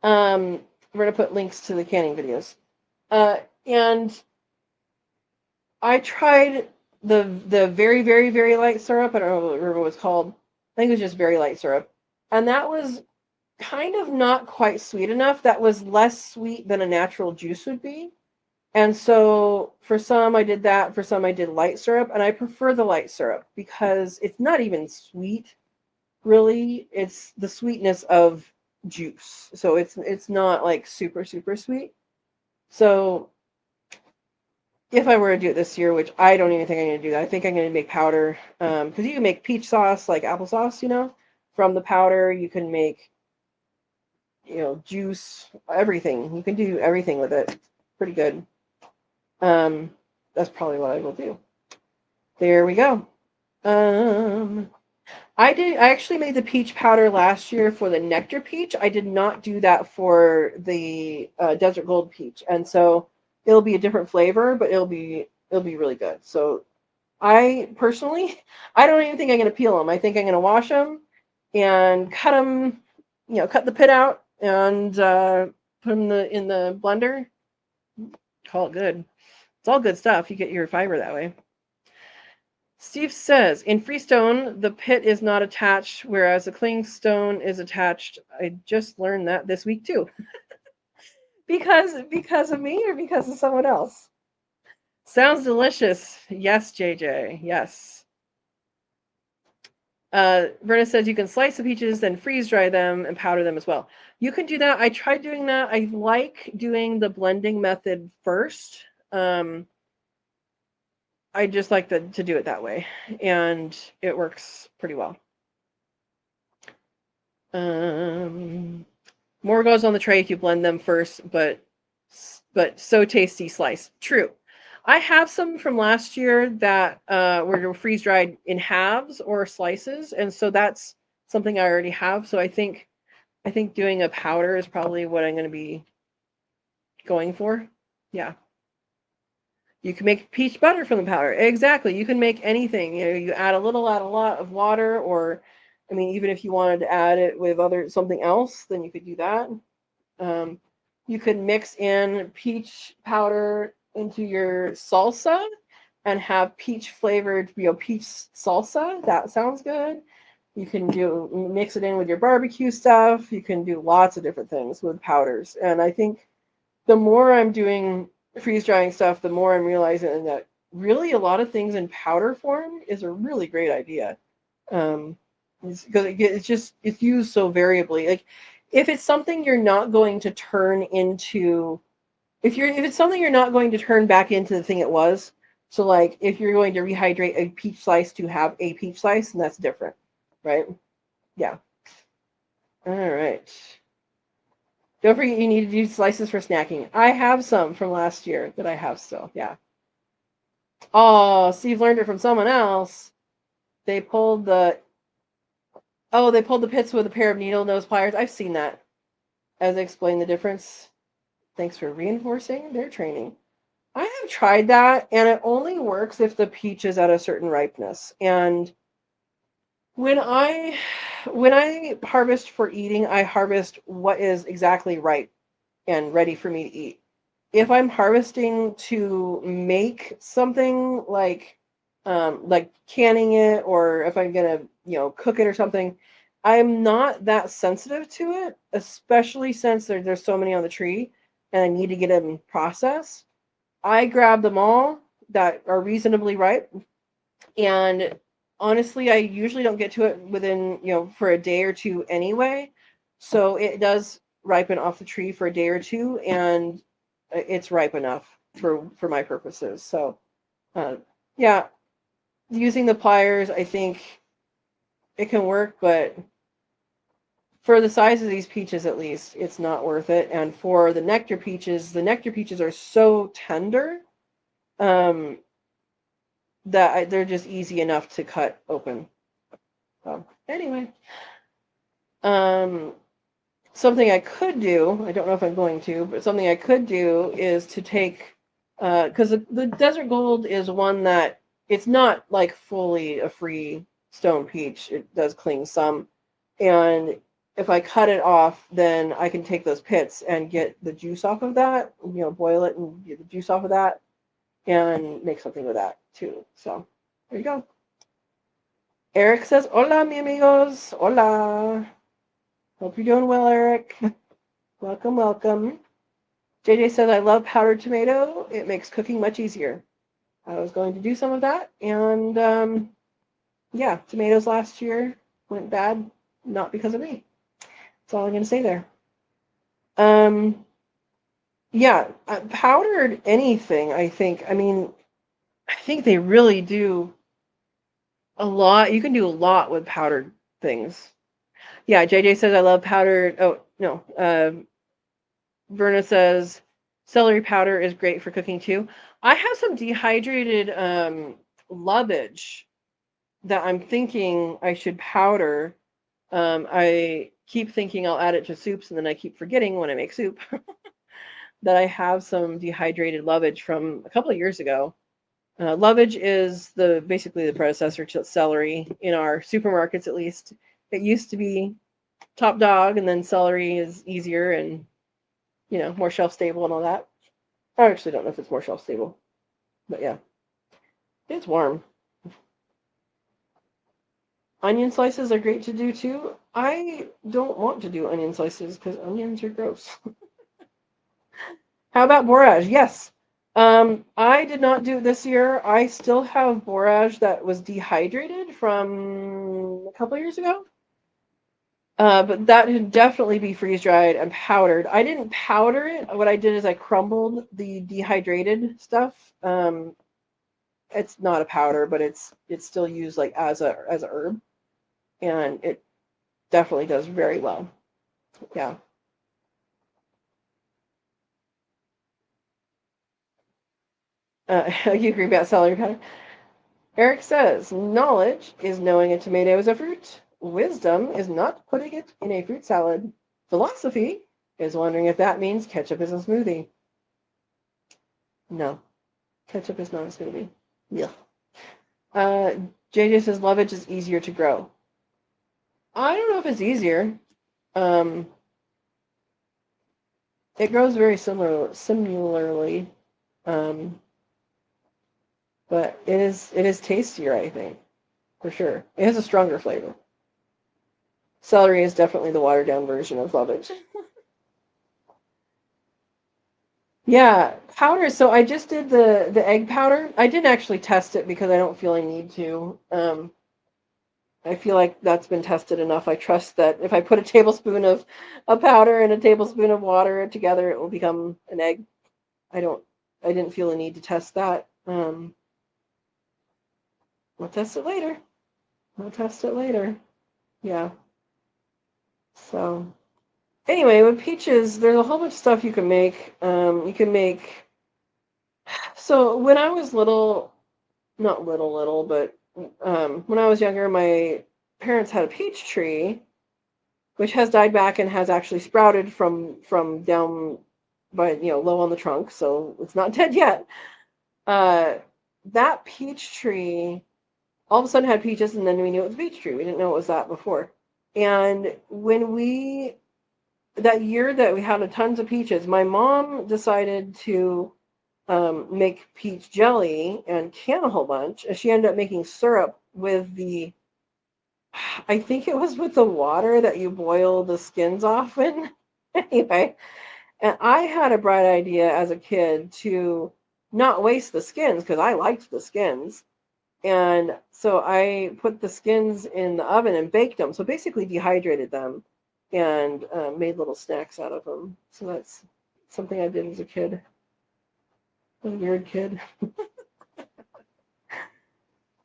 We're gonna put links to the canning videos. And I tried the very, very, very light syrup. I don't remember what it's called. I think it was just very light syrup. And that was kind of not quite sweet enough. That was less sweet than a natural juice would be. And so for some I did that, for some I did light syrup, and I prefer the light syrup because it's not even sweet, really. It's the sweetness of juice. So it's not like super, super sweet. So if I were to do it this year, which I don't even think I'm going to do that, I think I'm going to make powder, because you can make peach sauce like applesauce, from the powder. You can make, juice, everything. You can do everything with it. Pretty good. That's probably what I will do. There we go. I actually made the peach powder last year for the nectar peach. I did not do that for the desert gold peach, and so it'll be a different flavor, but it'll be really good. So I personally, I don't even think I'm going to peel them. I think I'm going to wash them and cut them, cut the pit out and put them in the blender. Call it good. It's all good stuff. You get your fiber that way. Steve says, in freestone, the pit is not attached, whereas the clingstone is attached. I just learned that this week too. Because of me or because of someone else? Sounds delicious. Yes, JJ. Yes. Verna says you can slice the peaches, then freeze dry them and powder them as well. You can do that. I tried doing that. I like doing the blending method first. I just like to do it that way, and it works pretty well. More goes on the tray if you blend them first, but so tasty slice. True. I have some from last year that were freeze dried in halves or slices, and so that's something I already have. So I think doing a powder is probably what I'm going to be going for. Yeah. You can make peach butter from the powder. Exactly. You can make anything. You know, you add a lot of water, or I mean, even if you wanted to add it with something else, then you could do that. You could mix in peach powder into your salsa and have peach flavored, peach salsa. That sounds good. You can mix it in with your barbecue stuff. You can do lots of different things with powders. And I think the more I'm doing freeze drying stuff, the more I'm realizing that really a lot of things in powder form is a really great idea. Because it's used so variably. Like if it's something you're not going to turn into, if it's something you're not going to turn back into the thing it was. So like if you're going to rehydrate a peach slice to have a peach slice, and that's different, right? Yeah. All right. Don't forget you need to do slices for snacking. I have some from last year that I have still. Yeah. Oh, Steve learned it from someone else. They pulled the pits with a pair of needle nose pliers. I've seen that. As I explained the difference. Thanks for reinforcing their training. I have tried that, and it only works if the peach is at a certain ripeness. And when I harvest for eating, I harvest what is exactly ripe and ready for me to eat. If I'm harvesting to make something like canning it, or if I'm gonna cook it or something, I'm not that sensitive to it, especially since there's so many on the tree and I need to get them processed. I grab them all that are reasonably ripe, and honestly, I usually don't get to it within for a day or two anyway. So it does ripen off the tree for a day or two, and it's ripe enough for my purposes. So yeah, using the pliers, I think it can work, but for the size of these peaches, at least, it's not worth it. And for the nectar peaches are so tender that they're just easy enough to cut open. So anyway, something I could do, I don't know if I'm going to, but something I could do is to take, because the desert gold is one that it's not like fully a free stone peach. It does cling some. And if I cut it off, then I can take those pits and get the juice off of that, boil it and get the juice off of that and make something with that too. So there you go. Eric says, hola, mi amigos. Hola. Hope you're doing well, Eric. Welcome, welcome. JJ says, I love powdered tomato. It makes cooking much easier. I was going to do some of that. And yeah, tomatoes last year went bad, not because of me. That's all I'm going to say there. Yeah, powdered anything, I think. I mean, I think they really do a lot. You can do a lot with powdered things. Yeah, JJ says, I love powdered. Oh, no. Verna says, celery powder is great for cooking too. I have some dehydrated lovage that I'm thinking I should powder. I keep thinking I'll add it to soups, and then I keep forgetting when I make soup that I have some dehydrated lovage from a couple of years ago. Lovage is basically the predecessor to celery in our supermarkets, at least. It used to be top dog, and then celery is easier and more shelf stable and all that. I actually don't know if it's more shelf stable, but yeah, it's warm. Onion slices are great to do too. I don't want to do onion slices because onions are gross. How about borage? Yes. I did not do it this year. I still have borage that was dehydrated from a couple years ago. But that would definitely be freeze dried and powdered. I didn't powder it. What I did is I crumbled the dehydrated stuff. It's not a powder, but it's still used like as a herb, and it definitely does very well. Yeah. You agree about celery powder? Eric says, knowledge is knowing a tomato is a fruit. Wisdom is not putting it in a fruit salad. Philosophy is wondering if that means ketchup is a smoothie. No, ketchup is not a smoothie. Yeah. Uh, JJ says lovage is easier to grow. I don't know if it's easier. Um, it grows very similarly, um, but it is tastier, I think, for sure. It has a stronger flavor. Celery is definitely the watered down version of lovage. Yeah, powder. So I just did the egg powder. I didn't actually test it because I don't feel I need to. I feel like that's been tested enough. I trust that if I put a tablespoon of powder and a tablespoon of water together, it will become an egg. I don't. I didn't feel a need to test that. We'll test it later. We'll test it later. Yeah. So anyway, with peaches, there's a whole bunch of stuff you can make. You can make. So when I was little, not little, but when I was younger, my parents had a peach tree, which has died back and has actually sprouted from down by low on the trunk, so it's not dead yet. Uh, that peach tree all of a sudden had peaches, and then we knew it was a peach tree. We didn't know it was that before. And when that year that we had tons of peaches, my mom decided to make peach jelly and can a whole bunch. And she ended up making syrup with I think it was with the water that you boil the skins off in. Anyway, and I had a bright idea as a kid to not waste the skins because I liked the skins. And so I put the skins in the oven and baked them. So basically dehydrated them and made little snacks out of them. So that's something I did as a kid. A weird kid.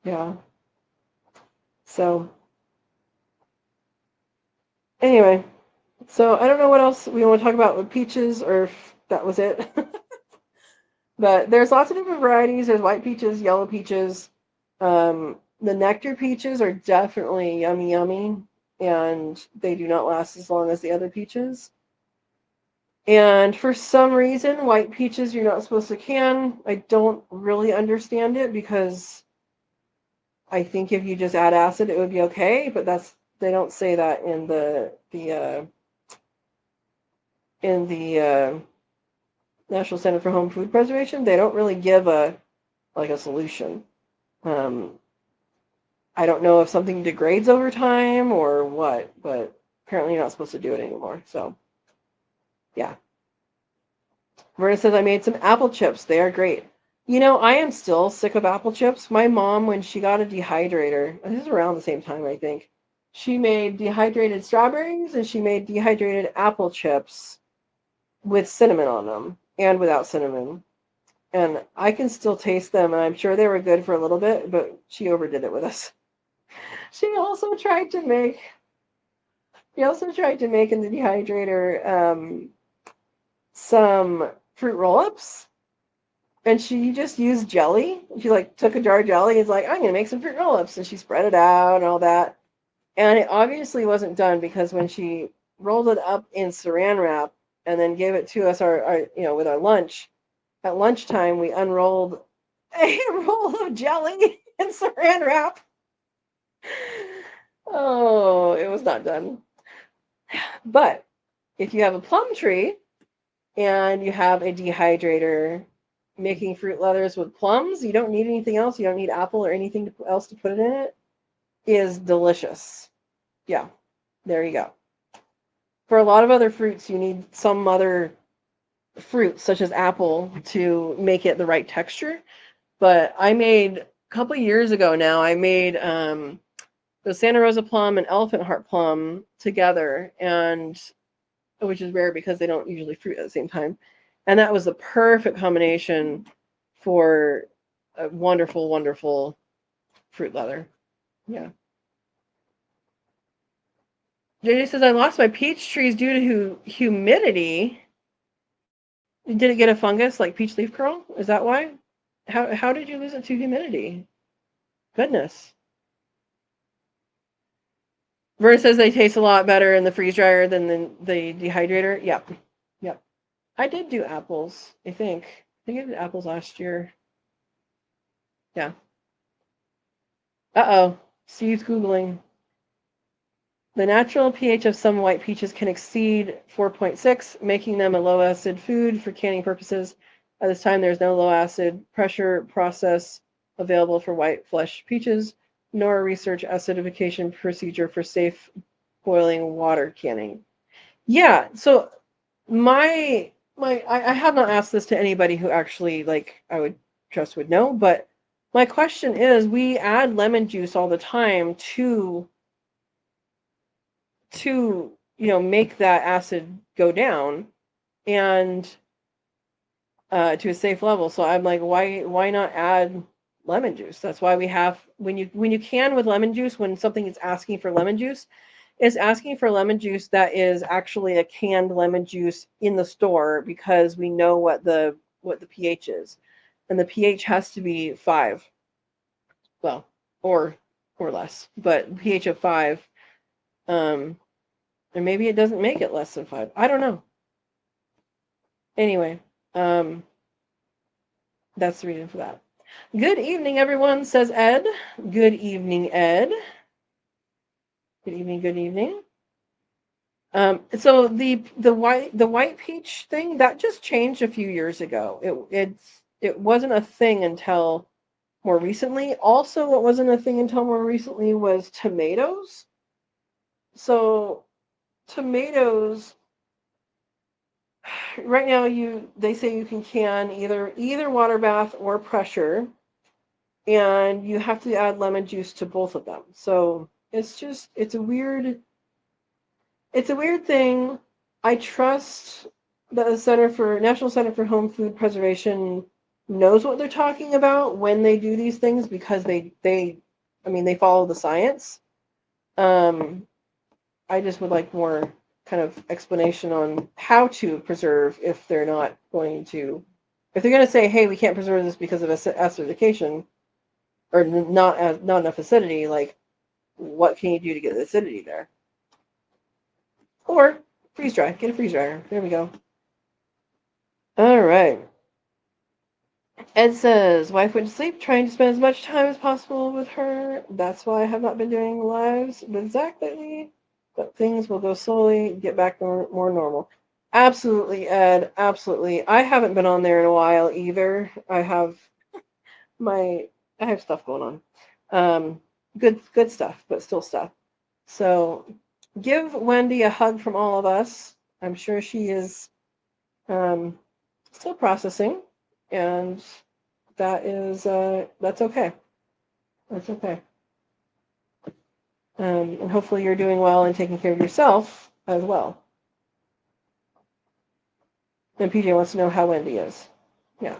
Yeah. So anyway, so I don't know what else we want to talk about with peaches or if that was it. But there's lots of different varieties. There's white peaches, yellow peaches. The nectar peaches are definitely yummy, yummy, and they do not last as long as the other peaches. And for some reason, white peaches you're not supposed to can. I don't really understand it because I think if you just add acid, it would be okay. But they don't say that in the National Center for Home Food Preservation. They don't really give a solution. Um, I don't know if something degrades over time or what, but apparently you're not supposed to do it anymore. So, yeah. Verna says, I made some apple chips. They are great. I am still sick of apple chips. My mom, when she got a dehydrator, this is around the same time, I think, she made dehydrated strawberries and she made dehydrated apple chips with cinnamon on them and without cinnamon. And I can still taste them, and I'm sure they were good for a little bit, but she overdid it with us. She also tried to make in the dehydrator some fruit roll-ups, and she just used jelly. She took a jar of jelly and was like, I'm gonna make some fruit roll-ups, and she spread it out and all that. And it obviously wasn't done because when she rolled it up in saran wrap and then gave it to us our with our lunch, at lunchtime we unrolled a roll of jelly in saran wrap. Oh, it was not done. But if you have a plum tree and you have a dehydrator making fruit leathers with plums, you don't need anything else. You don't need apple or anything else to put it in it. is delicious. Yeah, there you go. For a lot of other fruits, you need some other fruits, such as apple, to make it the right texture. But I made a couple years ago now, I made the Santa Rosa plum and elephant heart plum together, and which is rare because they don't usually fruit at the same time. And that was the perfect combination for a wonderful, wonderful fruit leather. Yeah. JJ says, I lost my peach trees due to humidity. Did it get a fungus like peach leaf curl? Is that why? How did you lose it to humidity? Goodness. Vern says they taste a lot better in the freeze dryer than the dehydrator. Yep. Yep. I did do apples, I think. I think I did apples last year. Yeah. Uh-oh. Steve's Googling. The natural pH of some white peaches can exceed 4.6, making them a low-acid food for canning purposes. At this time, there's no low-acid pressure process available for white flesh peaches, nor a research acidification procedure for safe boiling water canning. Yeah, so I have not asked this to anybody who actually, like, I would trust would know, but my question is, we add lemon juice all the time to make that acid go down and to a safe level. So I'm like, why not add lemon juice? That's why we have when you can with lemon juice, when something is asking for lemon juice, is asking for lemon juice that is actually a canned lemon juice in the store, because we know what the pH is, and the pH has to be 5, well, or less, but pH of 5. And maybe it doesn't make it less than 5. I don't know. Anyway, that's the reason for that. Good evening, everyone, says Ed. Good evening, Ed. Good evening, good evening. So the white peach thing, that just changed a few years ago. It wasn't a thing until more recently. Also, what wasn't a thing until more recently was tomatoes. So tomatoes, right now they say you can either water bath or pressure, and you have to add lemon juice to both of them. So it's a weird thing. I trust that the National Center for Home Food Preservation knows what they're talking about when they do these things, because they follow the science. I just would like more kind of explanation on how to preserve if they're going to say, hey, we can't preserve this because of acidification, or not enough acidity. Like, what can you do to get the acidity there? Or freeze dry. Get a freeze dryer. There we go. All right. Ed says, wife went to sleep, trying to spend as much time as possible with her. That's why I have not been doing lives with Zach lately. But things will go slowly, get back more normal. Absolutely, Ed. Absolutely. I haven't been on there in a while either. I have stuff going on. Good stuff, but still stuff. So give Wendy a hug from all of us. I'm sure she is still processing, and that's okay. That's okay. And hopefully you're doing well and taking care of yourself as well. And PJ wants to know how Wendy is. Yeah.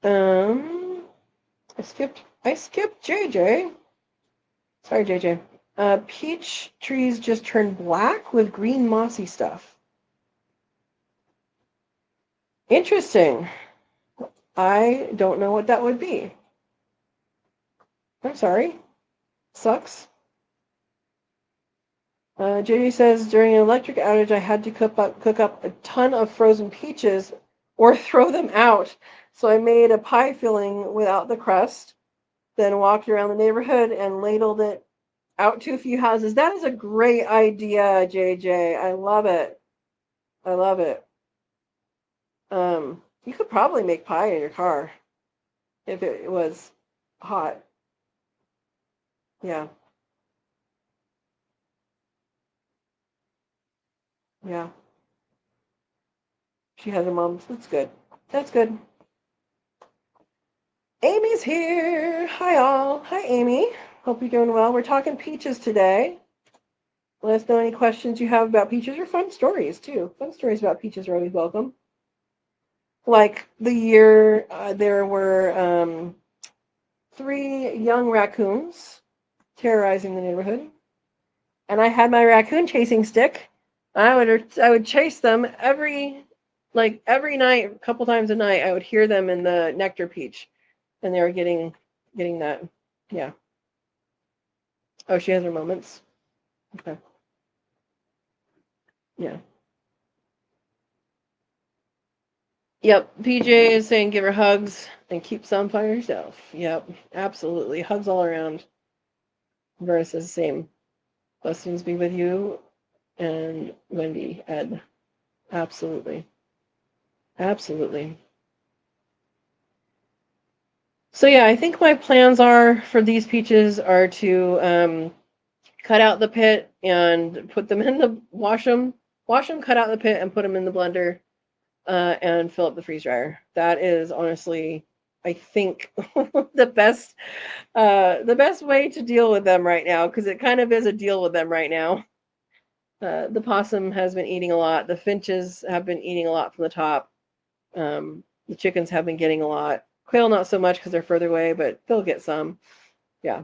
I skipped JJ. Sorry, JJ. Peach trees just turn black with green mossy stuff. Interesting. I don't know what that would be. I'm sorry. Sucks. JJ says, during an electric outage, I had to cook up a ton of frozen peaches or throw them out. So I made a pie filling without the crust, then walked around the neighborhood and ladled it out to a few houses. That is a great idea, JJ. I love it. I love it. You could probably make pie in your car if it was hot. Yeah. Yeah. She has her mom's. That's good. That's good. Amy's here. Hi, all. Hi, Amy. Hope you're doing well. We're talking peaches today. Let us know any questions you have about peaches or fun stories, too. Fun stories about peaches are always welcome. Like the year there were 3 young raccoons terrorizing the neighborhood, and I had my raccoon chasing stick. I would chase them every night, a couple times a night. I would hear them in the nectar peach, and they were getting that. Yeah. Oh, she has her moments. Okay. Yeah. Yep. PJ is saying give her hugs and keep some by yourself. Yep. Absolutely. Hugs all around. Vera says the same. Blessings be with you and Wendy, Ed. Absolutely. Absolutely. So yeah, I think my plans are for these peaches are to cut out the pit and put them in the wash them, cut out the pit and put them in the blender, and fill up the freeze dryer. That is honestly, I think, the best way to deal with them right now, because it kind of is a deal with them right now. The possum has been eating a lot. The finches have been eating a lot from the top. The chickens have been getting a lot. Quail not so much because they're further away, but they'll get some. Yeah.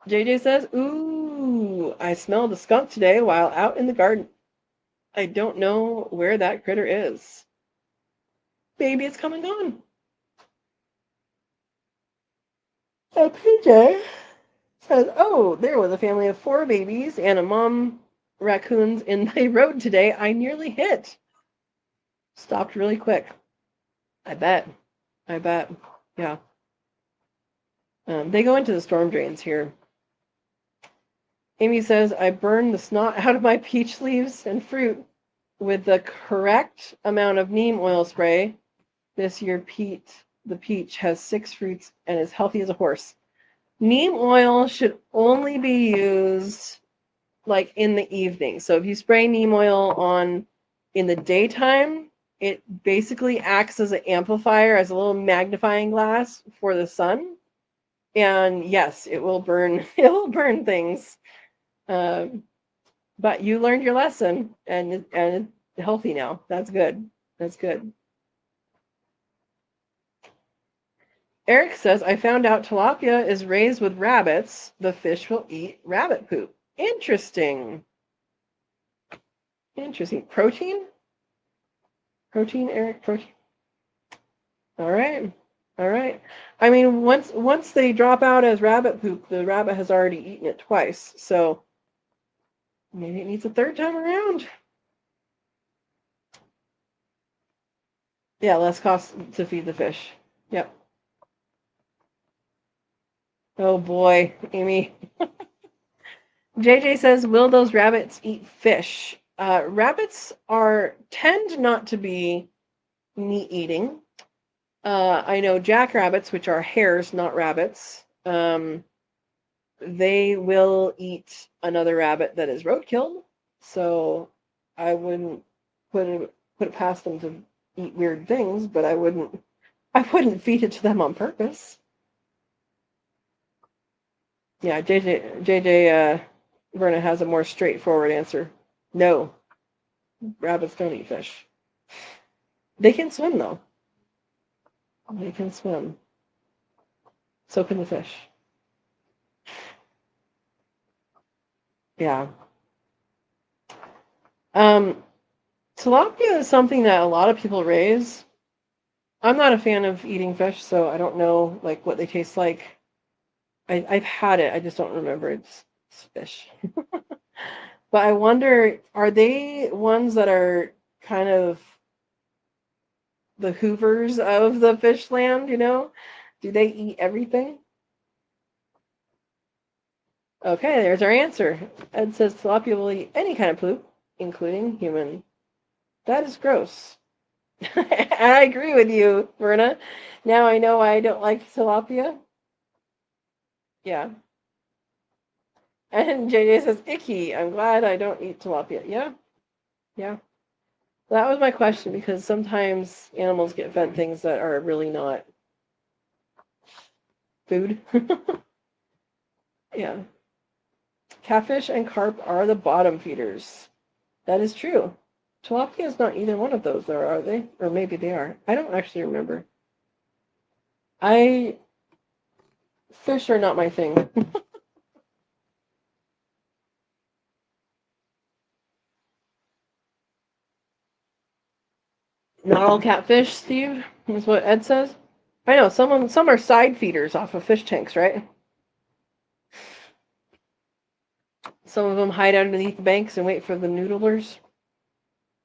JJ says, "Ooh, I smelled a skunk today while out in the garden. I don't know where that critter is. Maybe it's come and gone." And PJ says, "Oh, there was a family of 4 babies and a mom raccoons in the road today. I nearly hit. Stopped really quick. I bet. I bet. Yeah. They go into the storm drains here." Amy says, "I burned the snot out of my peach leaves and fruit with the correct amount of neem oil spray. This year, the peach has 6 fruits and is healthy as a horse." Neem oil should only be used like in the evening. So if you spray neem oil on in the daytime, it basically acts as an amplifier, as a little magnifying glass for the sun. And yes, it will burn. It will burn things. But you learned your lesson, and it's healthy now. That's good. That's good. Eric says, "I found out tilapia is raised with rabbits. The fish will eat rabbit poop." Interesting. Interesting. Protein? Protein, Eric? Protein. All right. All right. I mean, once they drop out as rabbit poop, the rabbit has already eaten it twice. So maybe it needs a third time around. Yeah, less cost to feed the fish. Yep. Oh boy, Amy. JJ says, "Will those rabbits eat fish?" Rabbits tend not to be meat eating. I know jackrabbits, which are hares, not rabbits. They will eat another rabbit that is roadkill. So I wouldn't put it past them to eat weird things, but I wouldn't feed it to them on purpose. Yeah, JJ Verna has a more straightforward answer. No, rabbits don't eat fish. They can swim though. They can swim. So can the fish. Yeah. Um, Tilapia is something that a lot of people raise. I'm not a fan of eating fish, so I don't know like what they taste like. I've had it, I just don't remember it's fish. But I wonder, are they ones that are kind of the hoovers of the fish land, you know? Do they eat everything? Okay, there's our answer. Ed says tilapia will eat any kind of poop, including human. That is gross. And I agree with you, Verna. Now I know why I don't like tilapia. Yeah. And JJ says, icky. I'm glad I don't eat tilapia. Yeah. Yeah. That was my question because sometimes animals get fed things that are really not food. Yeah. Catfish and carp are the bottom feeders. That is true. Tilapia is not either one of those, though, are they? Or maybe they are. I don't actually remember. I Fish are not my thing. Not all catfish, Steve, is what Ed says. I know some are side feeders off of fish tanks, right? Some of them hide underneath the banks and wait for the noodlers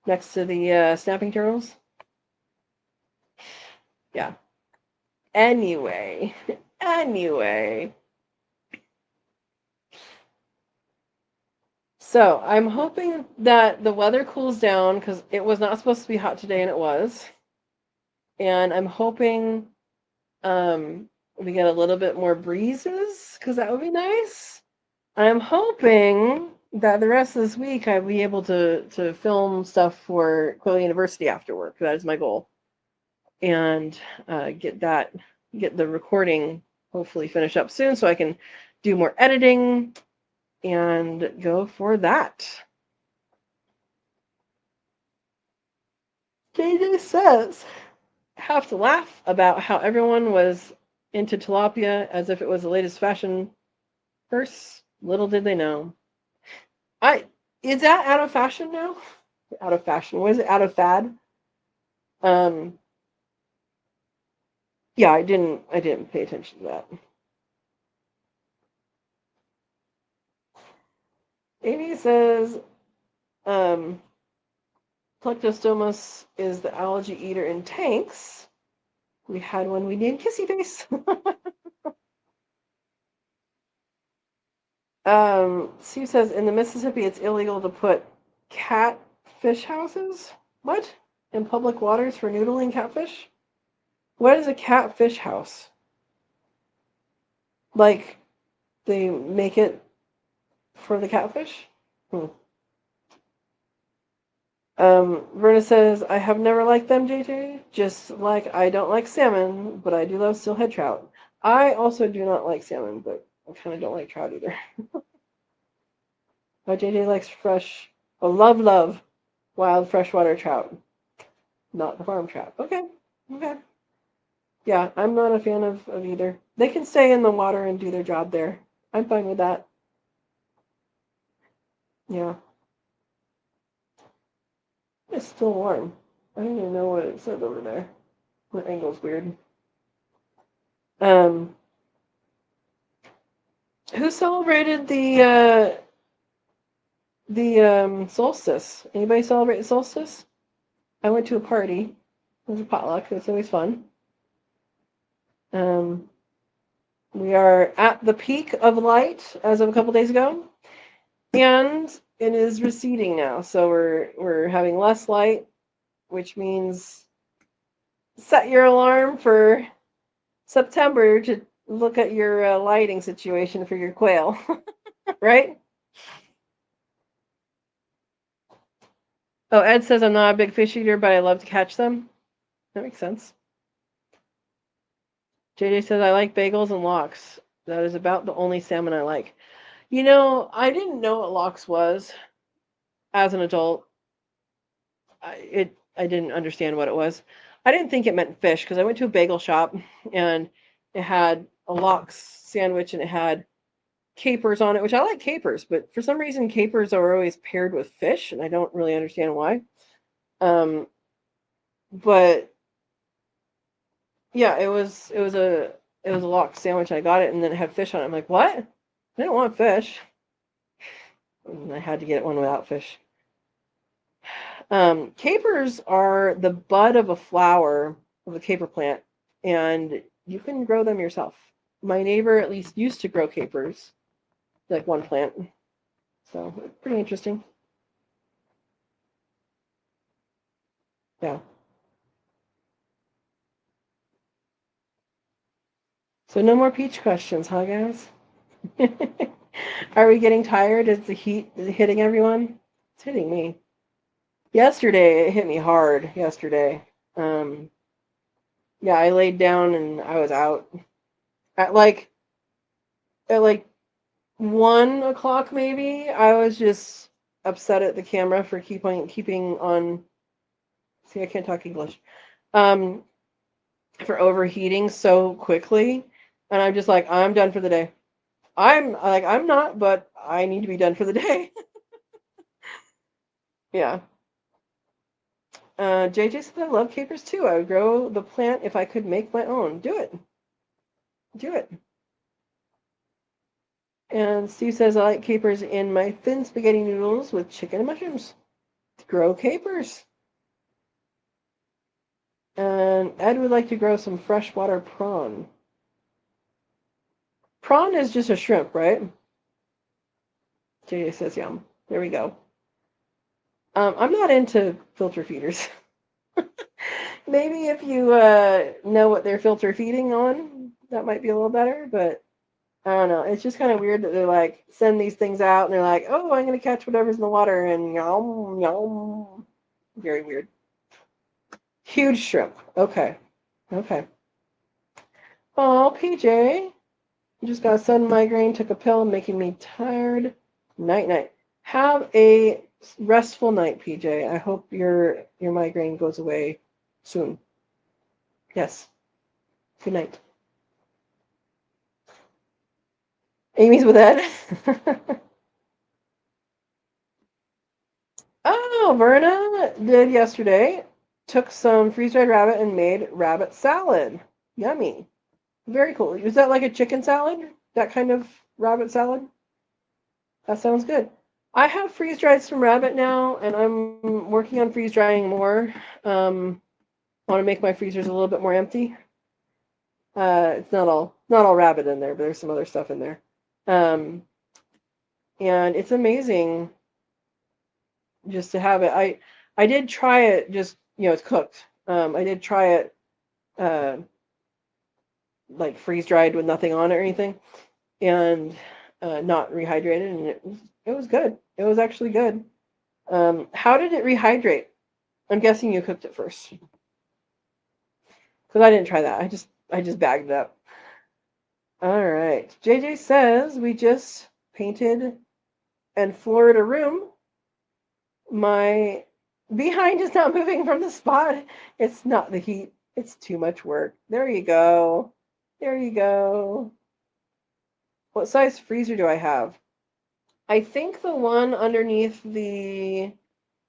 next to the snapping turtles. Yeah. Anyway, anyway. So I'm hoping that the weather cools down because it was not supposed to be hot today and it was. And I'm hoping we get a little bit more breezes because that would be nice. I'm hoping that the rest of this week I'll be able to film stuff for Quail University after work. That is my goal, and get the recording hopefully finish up soon so I can do more editing and go for that. JJ says, have to laugh about how everyone was into tilapia as if it was the latest fashion. First, little did they know. I Is that out of fashion now? Out of fashion. Was it out of fad? Um, yeah, I didn't pay attention to that. Amy says, um, Plectostomus is the algae eater in tanks. We had one we named Kissy Face. Steve says in the Mississippi it's illegal to put catfish houses. What? In public waters for noodling catfish? What is a catfish house? Like they make it for the catfish? Hmm. Verna says, I have never liked them, JJ. Just like I don't like salmon, but I do love steelhead trout. I also do not like salmon, but I kind of don't like trout either. But JJ likes fresh, love wild freshwater trout, not the farm trout. Okay, okay. Yeah, I'm not a fan of either. They can stay in the water and do their job there. I'm fine with that. Yeah. It's still warm. I don't even know what it said over there. The angle's weird. Um, who celebrated the solstice? Anybody celebrate the solstice? I went to a party. It was a potluck. It's always fun. Um, we are at the peak of light as of a couple days ago, and it is receding now. So we're having less light, which means set your alarm for September to look at your lighting situation for your quail, right? Oh, Ed says I'm not a big fish eater, but I love to catch them. That makes sense. JJ says I like bagels and lox. That is about the only salmon I like. You know, I didn't know what lox was as an adult. I didn't understand what it was. I didn't think it meant fish because I went to a bagel shop and it had a lox sandwich and it had capers on it, which I like capers, but for some reason capers are always paired with fish, and I don't really understand why. Um, but yeah, it was a lox sandwich. I got it, and then it had fish on it. I'm like, what? I didn't want fish. And I had to get one without fish. Capers are the bud of a flower of a caper plant, and you can grow them yourself. My neighbor at least used to grow capers, like one plant. So pretty interesting. Yeah. So no more peach questions, huh, guys? Are we getting tired? Is the heat hitting everyone? It's hitting me. Yesterday, it hit me hard yesterday. Um, yeah, I laid down and I was out at like 1 o'clock maybe. I was just upset at the camera for keeping on. See, I can't talk English. Um, for overheating so quickly, and I'm just like, I'm done for the day. I'm not, but I need to be done for the day. Yeah. JJ said I love capers too. I would grow the plant if I could make my own. Do it. Do it. And Steve says I like capers in my thin spaghetti noodles with chicken and mushrooms. Grow capers. And Ed would like to grow some freshwater prawn. Prawn is just a shrimp, right? JJ says yum. There we go. I'm not into filter feeders. Maybe if you know what they're filter feeding on, that might be a little better, but I don't know. It's just kind of weird that they're like send these things out and they're like, oh, I'm gonna catch whatever's in the water and yum yum. Very weird. Huge shrimp. Okay. Okay. Oh, PJ. Just got a sudden migraine, took a pill, making me tired. Night night. Have a restful night, PJ. I hope your migraine goes away soon. Yes. Good night. Amy's with Ed. Oh, Verna did yesterday. Took some freeze-dried rabbit and made rabbit salad. Yummy. Very cool. Is that like a chicken salad? That kind of rabbit salad? That sounds good. I have freeze-dried some rabbit now, and I'm working on freeze-drying more. I want to make my freezers a little bit more empty. It's not all rabbit in there, but there's some other stuff in there. Um, and it's amazing just to have it. I did try it just, it's cooked. I did try it uh like freeze dried with nothing on it or anything and not rehydrated, and it was good. It was actually good. How did it rehydrate? I'm guessing you cooked it first. Because I didn't try that. I just bagged it up. All right. JJ says we just painted and floored a room. My behind is not moving from the spot. It's not the heat. It's too much work. There you go. There you go. What size freezer do I have? I think the one underneath the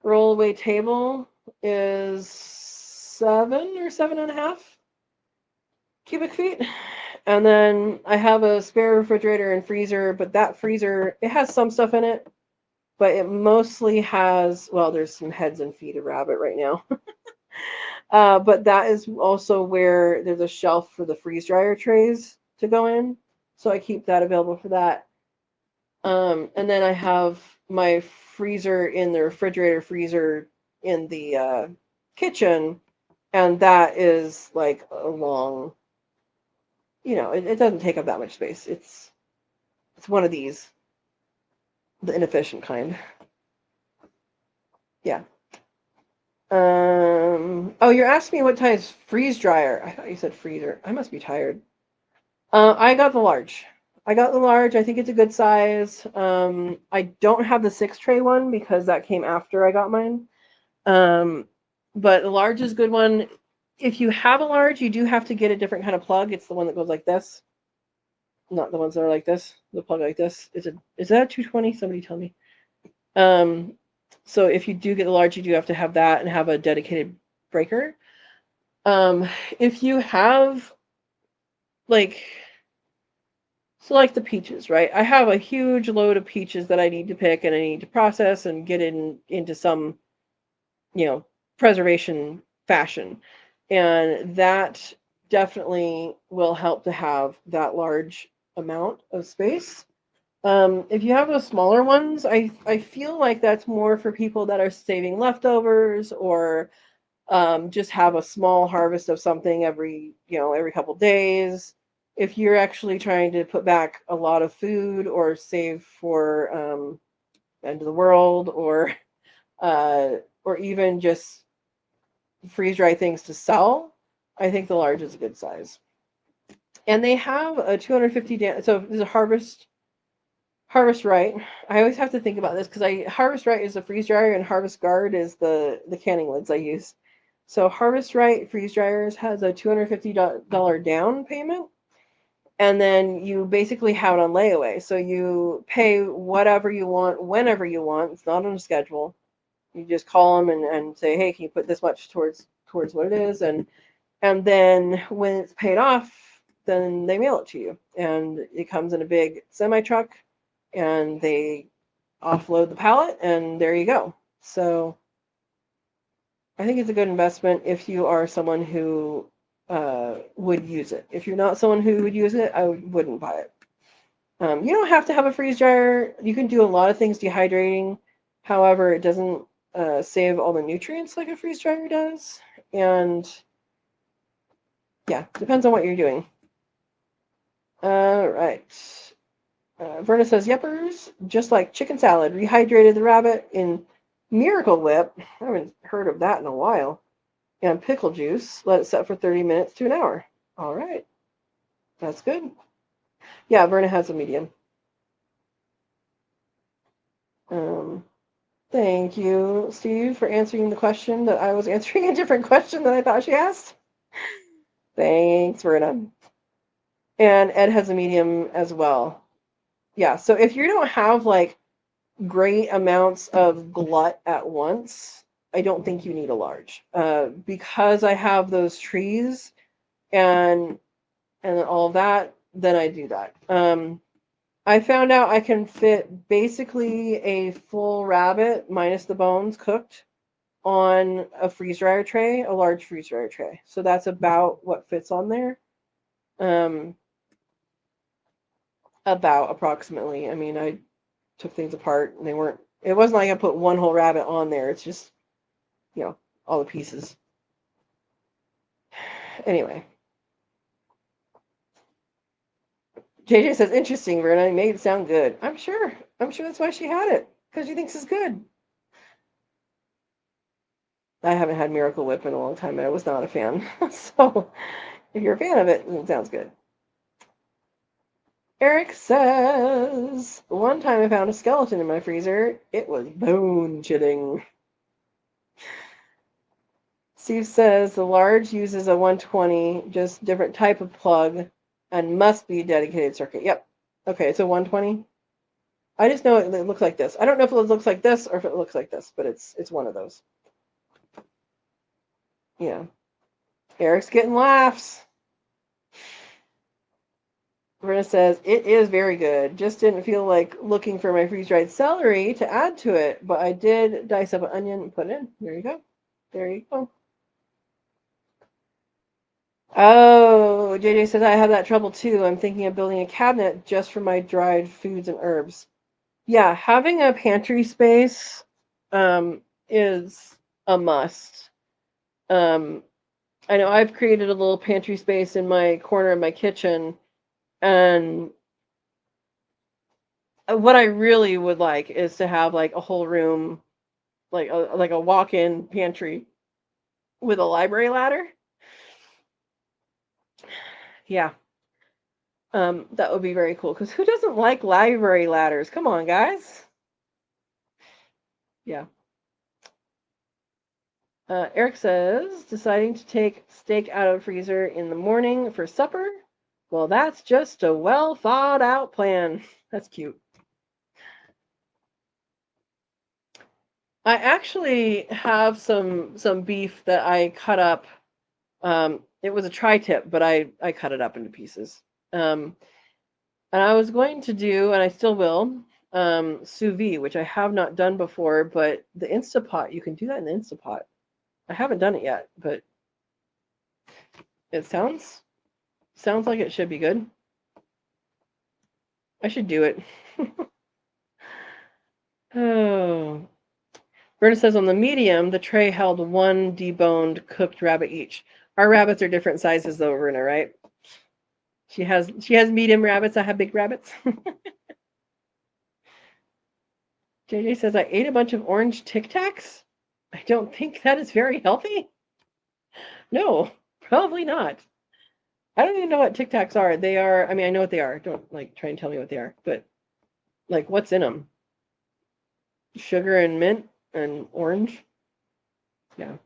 rollaway table is 7 or 7.5 cubic feet. And then I have a spare refrigerator and freezer, but that freezer, it has some stuff in it, but it mostly has, well, there's some heads and feet of rabbit right now. But that is also where there's a shelf for the freeze dryer trays to go in. So I keep that available for that. And then I have my freezer in the refrigerator freezer in the kitchen, and that is like a long, it doesn't take up that much space. It's one of these, the inefficient kind. Yeah. Oh, you're asking me what size freeze dryer. I thought you said freezer. I must be tired. I got the large. I got the large. I think it's a good size. I don't have the 6 tray one because that came after I got mine. But the large is a good one. If you have a large, you do have to get a different kind of plug. It's the one that goes like this, not the ones that are like this. The plug like this. Is that a 220? Somebody tell me. So if you do get the large, you do have to have that and have a dedicated breaker. If you have like the peaches, right? I have a huge load of peaches that I need to pick and I need to process and get into some, preservation fashion. And that definitely will help to have that large amount of space. If you have those smaller ones, I feel like that's more for people that are saving leftovers or just have a small harvest of something every couple days. if you're actually trying to put back a lot of food or save for end of the world, or even just freeze dry things to sell, I think the large is a good size. And they have a 250 so there's a harvest right. I always have to think about this because harvest right is the freeze dryer and harvest guard is the canning lids I use. So harvest right freeze dryers has a $250 down payment, and then you basically have it on layaway. So you pay whatever you want whenever you want. It's not on a schedule. You just call them and say, hey, can you put this much towards what it is, and then when it's paid off, then they mail it to you, and it comes in a big semi truck, and they offload the pallet, and there you go. So I think it's a good investment if you are someone who would use it. If you're not someone who would use it, I wouldn't buy it. You don't have to have a freeze dryer. You can do a lot of things dehydrating. However, it doesn't save all the nutrients like a freeze dryer does. And yeah, depends on what you're doing. All right. Verna says, Yeppers, just like chicken salad, rehydrated the rabbit in Miracle Whip. I haven't heard of that in a while. And pickle juice. Let it set for 30 minutes to an hour. All right. That's good. Yeah, Verna has a medium. Thank you, Steve, for answering the question that I was answering a different question that I thought she asked. Thanks, Verna. And Ed has a medium as well. Yeah, so if you don't have like great amounts of glut at once, I don't think you need a large. Because I have those trees and all of that, then I do that. I found out I can fit basically a full rabbit minus the bones cooked on a freeze dryer tray, a large freeze dryer tray. So that's about what fits on there. About approximately. I mean, I took things apart and it wasn't like I put one whole rabbit on there. It's just, all the pieces. Anyway. JJ says, interesting, Verna. You made it sound good. I'm sure that's why she had it. Because she thinks it's good. I haven't had Miracle Whip in a long time, and I was not a fan. So, if you're a fan of it, it sounds good. Eric says, one time I found a skeleton in my freezer. It was bone chilling. Steve says, the large uses a 120, just different type of plug, and must be dedicated circuit. Yep. Okay, it's a 120. I just know it looks like this. I don't know if it looks like this or if it looks like this, but it's one of those. Yeah. Eric's getting laughs. Verna says, it is very good. Just didn't feel like looking for my freeze-dried celery to add to it, but I did dice up an onion and put it in. There you go. There you go. Oh, JJ says, I have that trouble too. I'm thinking of building a cabinet just for my dried foods and herbs. Yeah, having a pantry space is a must. I know I've created a little pantry space in my corner of my kitchen, and what I really would like is to have like a whole room, like a walk-in pantry with a library ladder. Yeah. That would be very cool, because who doesn't like library ladders? Come on, guys. Yeah. Eric says, deciding to take steak out of the freezer in the morning for supper? Well, that's just a well thought out plan. That's cute. I actually have some beef that I cut up. It was a tri-tip, but I cut it up into pieces. And I was going to do, and I still will, sous vide, which I have not done before, but the Instapot, you can do that in the Instapot. I haven't done it yet, but it sounds like it should be good. I should do it. Oh. Berta says on the medium, the tray held one deboned cooked rabbit each. Our rabbits are different sizes though, Verna, right? She has medium rabbits. I have big rabbits. JJ says I ate a bunch of orange Tic Tacs. I don't think that is very healthy. No, probably not. I don't even know what Tic Tacs are. They are. I mean, I know what they are. Don't like try and tell me what they are. But like, what's in them? Sugar and mint and orange. Yeah.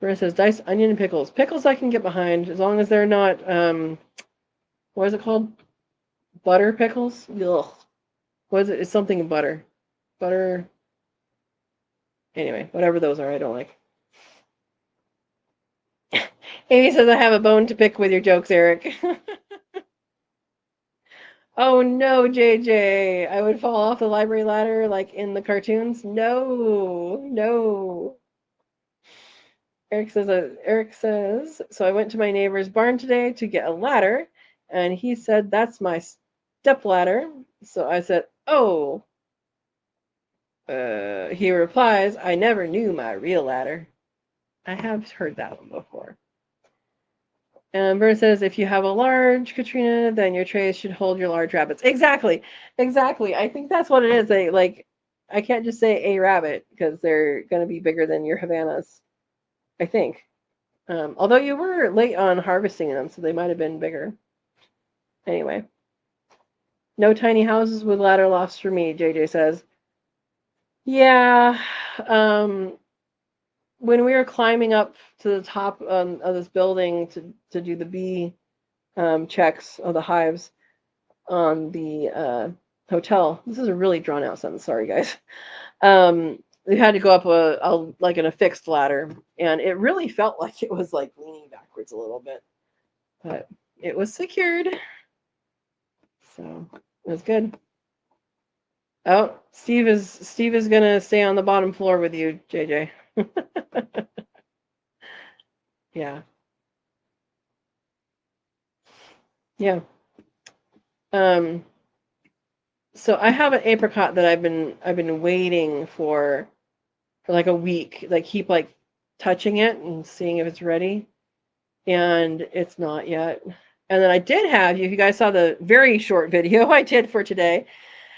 Vera says diced onion and pickles. Pickles I can get behind as long as they're not what is it called? Butter pickles? Ugh. What is it? It's something butter. Butter. Anyway, whatever those are, I don't like. Amy says I have a bone to pick with your jokes, Eric. Oh no, JJ. I would fall off the library ladder like in the cartoons. No, no. Eric says, so I went to my neighbor's barn today to get a ladder, and he said that's my step ladder. So I said, "Oh." He replies, "I never knew my real ladder." I have heard that one before. And Vern says, if you have a large Katrina, then your trays should hold your large rabbits. Exactly. Exactly. I think that's what it is. They like I can't just say a rabbit because they're gonna be bigger than your Havanas. I think. Although you were late on harvesting them, so they might have been bigger. Anyway. No tiny houses with ladder lofts for me, JJ says. Yeah. When we were climbing up to the top of this building to do the bee checks of the hives on the hotel. This is a really drawn out sentence. Sorry, guys. We had to go up like in a fixed ladder, and it really felt like it was like leaning backwards a little bit, but it was secured, so it was good. Oh, Steve is gonna stay on the bottom floor with you, JJ. Yeah, yeah. Um, so I have an apricot that I've been waiting for like a week. Like keep like touching it and seeing if it's ready, and it's not yet. And then I did have if you guys saw the very short video I did for today,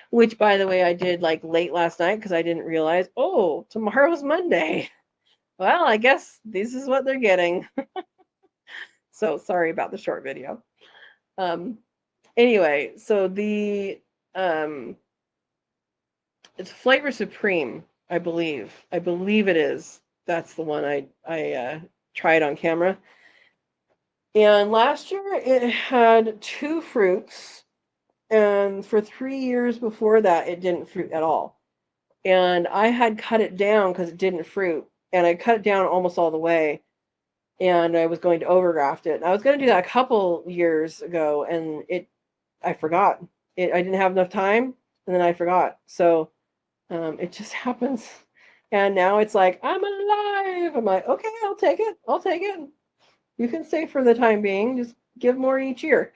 which by the way I did like late last night because I didn't realize, oh, tomorrow's Monday. Well, I guess this is what they're getting. So sorry about the short video. Um, anyway, so the it's Flavor Supreme, I believe. I believe it is. That's the one I tried on camera. And last year it had two fruits, and for 3 years before that it didn't fruit at all. And I had cut it down because it didn't fruit, and I cut it down almost all the way, and I was going to overgraft it. And I was going to do that a couple years ago, and I forgot. I didn't have enough time, and then I forgot. So it just happens. And now it's like, I'm alive. I'm like, okay, I'll take it. I'll take it. You can stay for the time being. Just give more each year.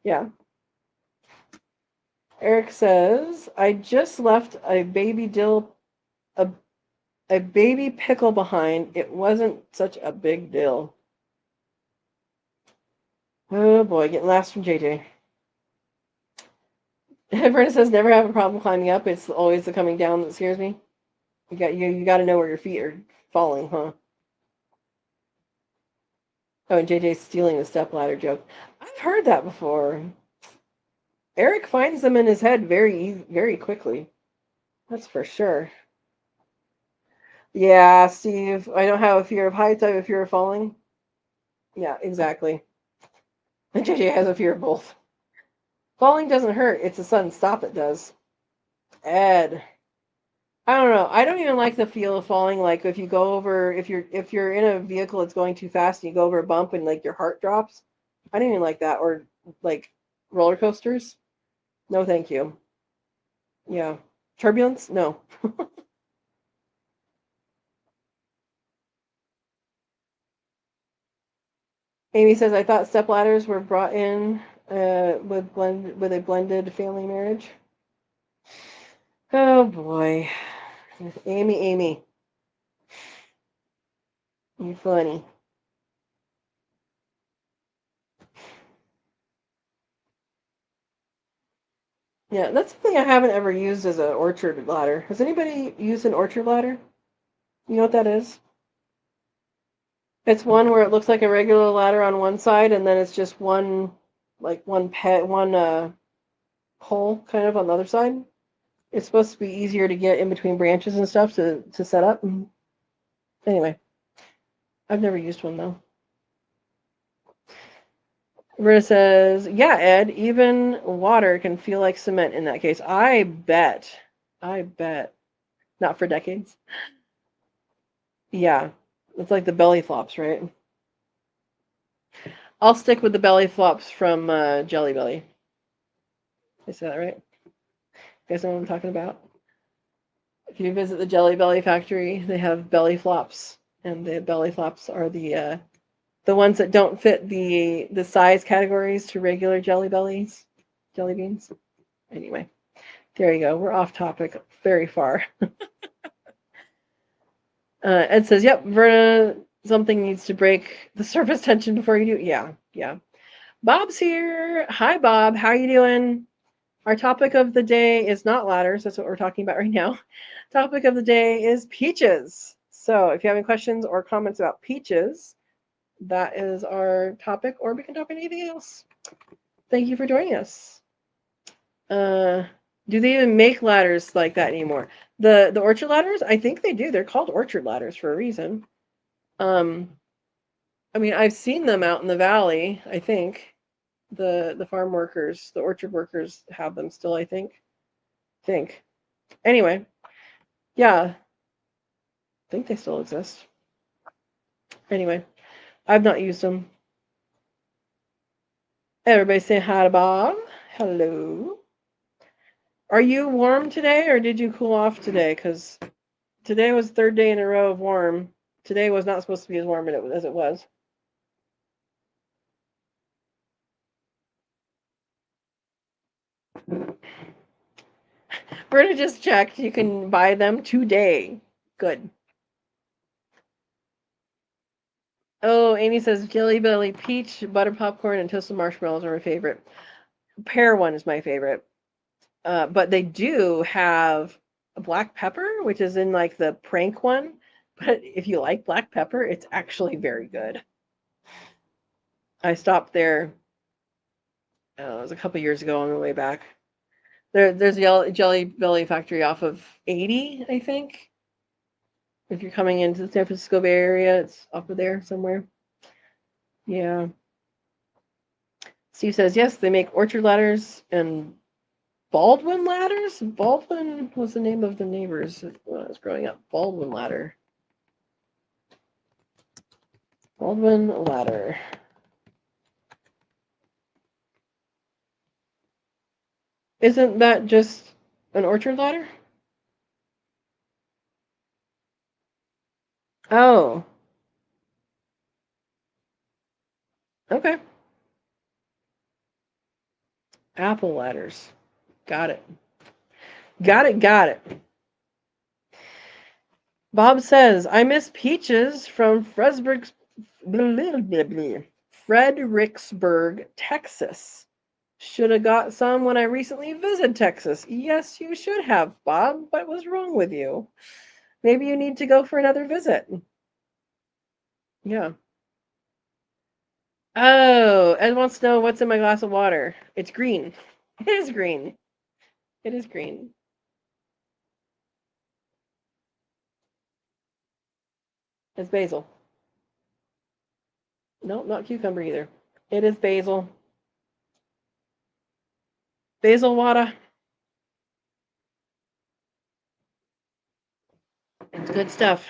Yeah. Eric says, I just left a baby a baby pickle behind. It wasn't such a big deal. Oh boy, getting last from JJ. Brenda says, never have a problem climbing up. It's always the coming down that scares me. You got to know where your feet are falling, huh? Oh, and JJ's stealing the stepladder joke. I've heard that before. Eric finds them in his head very quickly. That's for sure. Yeah, Steve. I don't have a fear of heights. I have a fear of falling. Yeah, exactly. And JJ has a fear of both. Falling doesn't hurt. It's a sudden stop that does. Ed. I don't know. I don't even like the feel of falling. Like if you go over, if you're in a vehicle that's going too fast and you go over a bump and like your heart drops. I don't even like that. Or like roller coasters. No, thank you. Yeah. Turbulence? No. Amy says, I thought stepladders were brought in with a blended family marriage. Oh boy. Amy. You funny. Yeah, that's something I haven't ever used as an orchard ladder. Has anybody used an orchard ladder? You know what that is? It's one where it looks like a regular ladder on one side, and then it's just one, like one pole kind of on the other side. It's supposed to be easier to get in between branches and stuff to set up. Anyway, I've never used one though. Rita says, "Yeah, Ed, even water can feel like cement in that case." I bet. I bet. Not for decades. Yeah, it's like the belly flops, right? I'll stick with the belly flops from Jelly Belly. Did I say that right? You guys know what I'm talking about? If you visit the Jelly Belly factory, they have belly flops, and the belly flops are the ones that don't fit the size categories to regular jelly beans. Anyway, there you go. We're off topic very far. Ed says, "Yep, Verna, something needs to break the surface tension before you do." Yeah, yeah. Bob's here. Hi, Bob. How are you doing? Our topic of the day is not ladders. That's what we're talking about right now. Topic of the day is peaches. So if you have any questions or comments about peaches, that is our topic, or we can talk about anything else. Thank you for joining us. Do they even make ladders like that anymore? The orchard ladders? I think they do. They're called orchard ladders for a reason. I mean, I've seen them out in the valley. I think the farm workers, the orchard workers, have them still. I think. Anyway, yeah, I think they still exist. Anyway, I've not used them. Everybody say hi to Bob. Hello. Are you warm today, or did you cool off today? Because today was third day in a row of warm. Today was not supposed to be as warm as it was. Berta just checked. You can buy them today. Good. Oh, Amy says Jelly Belly peach, butter popcorn, and toasted marshmallows are my favorite. Pear one is my favorite. But they do have a black pepper, which is in like the prank one. But if you like black pepper, it's actually very good. I stopped there. It was a couple years ago on the way back. There's a Jelly Belly factory off of 80, I think. If you're coming into the San Francisco Bay Area, it's off of there somewhere. Yeah. Steve says, yes, they make orchard ladders and Baldwin ladders? Baldwin was the name of the neighbors when I was growing up. Baldwin ladder. Baldwin ladder. Isn't that just an orchard ladder? Oh, okay. Apple ladders. Got it. Got it. Bob says, I miss peaches from Fredericksburg, Texas. Should have got some when I recently visited Texas. Yes, you should have, Bob. What was wrong with you? Maybe you need to go for another visit. Yeah. Oh, Ed wants to know what's in my glass of water. It's green. It is green. It is green. It's basil. No, not cucumber either. It is basil. Basil water. It's good stuff.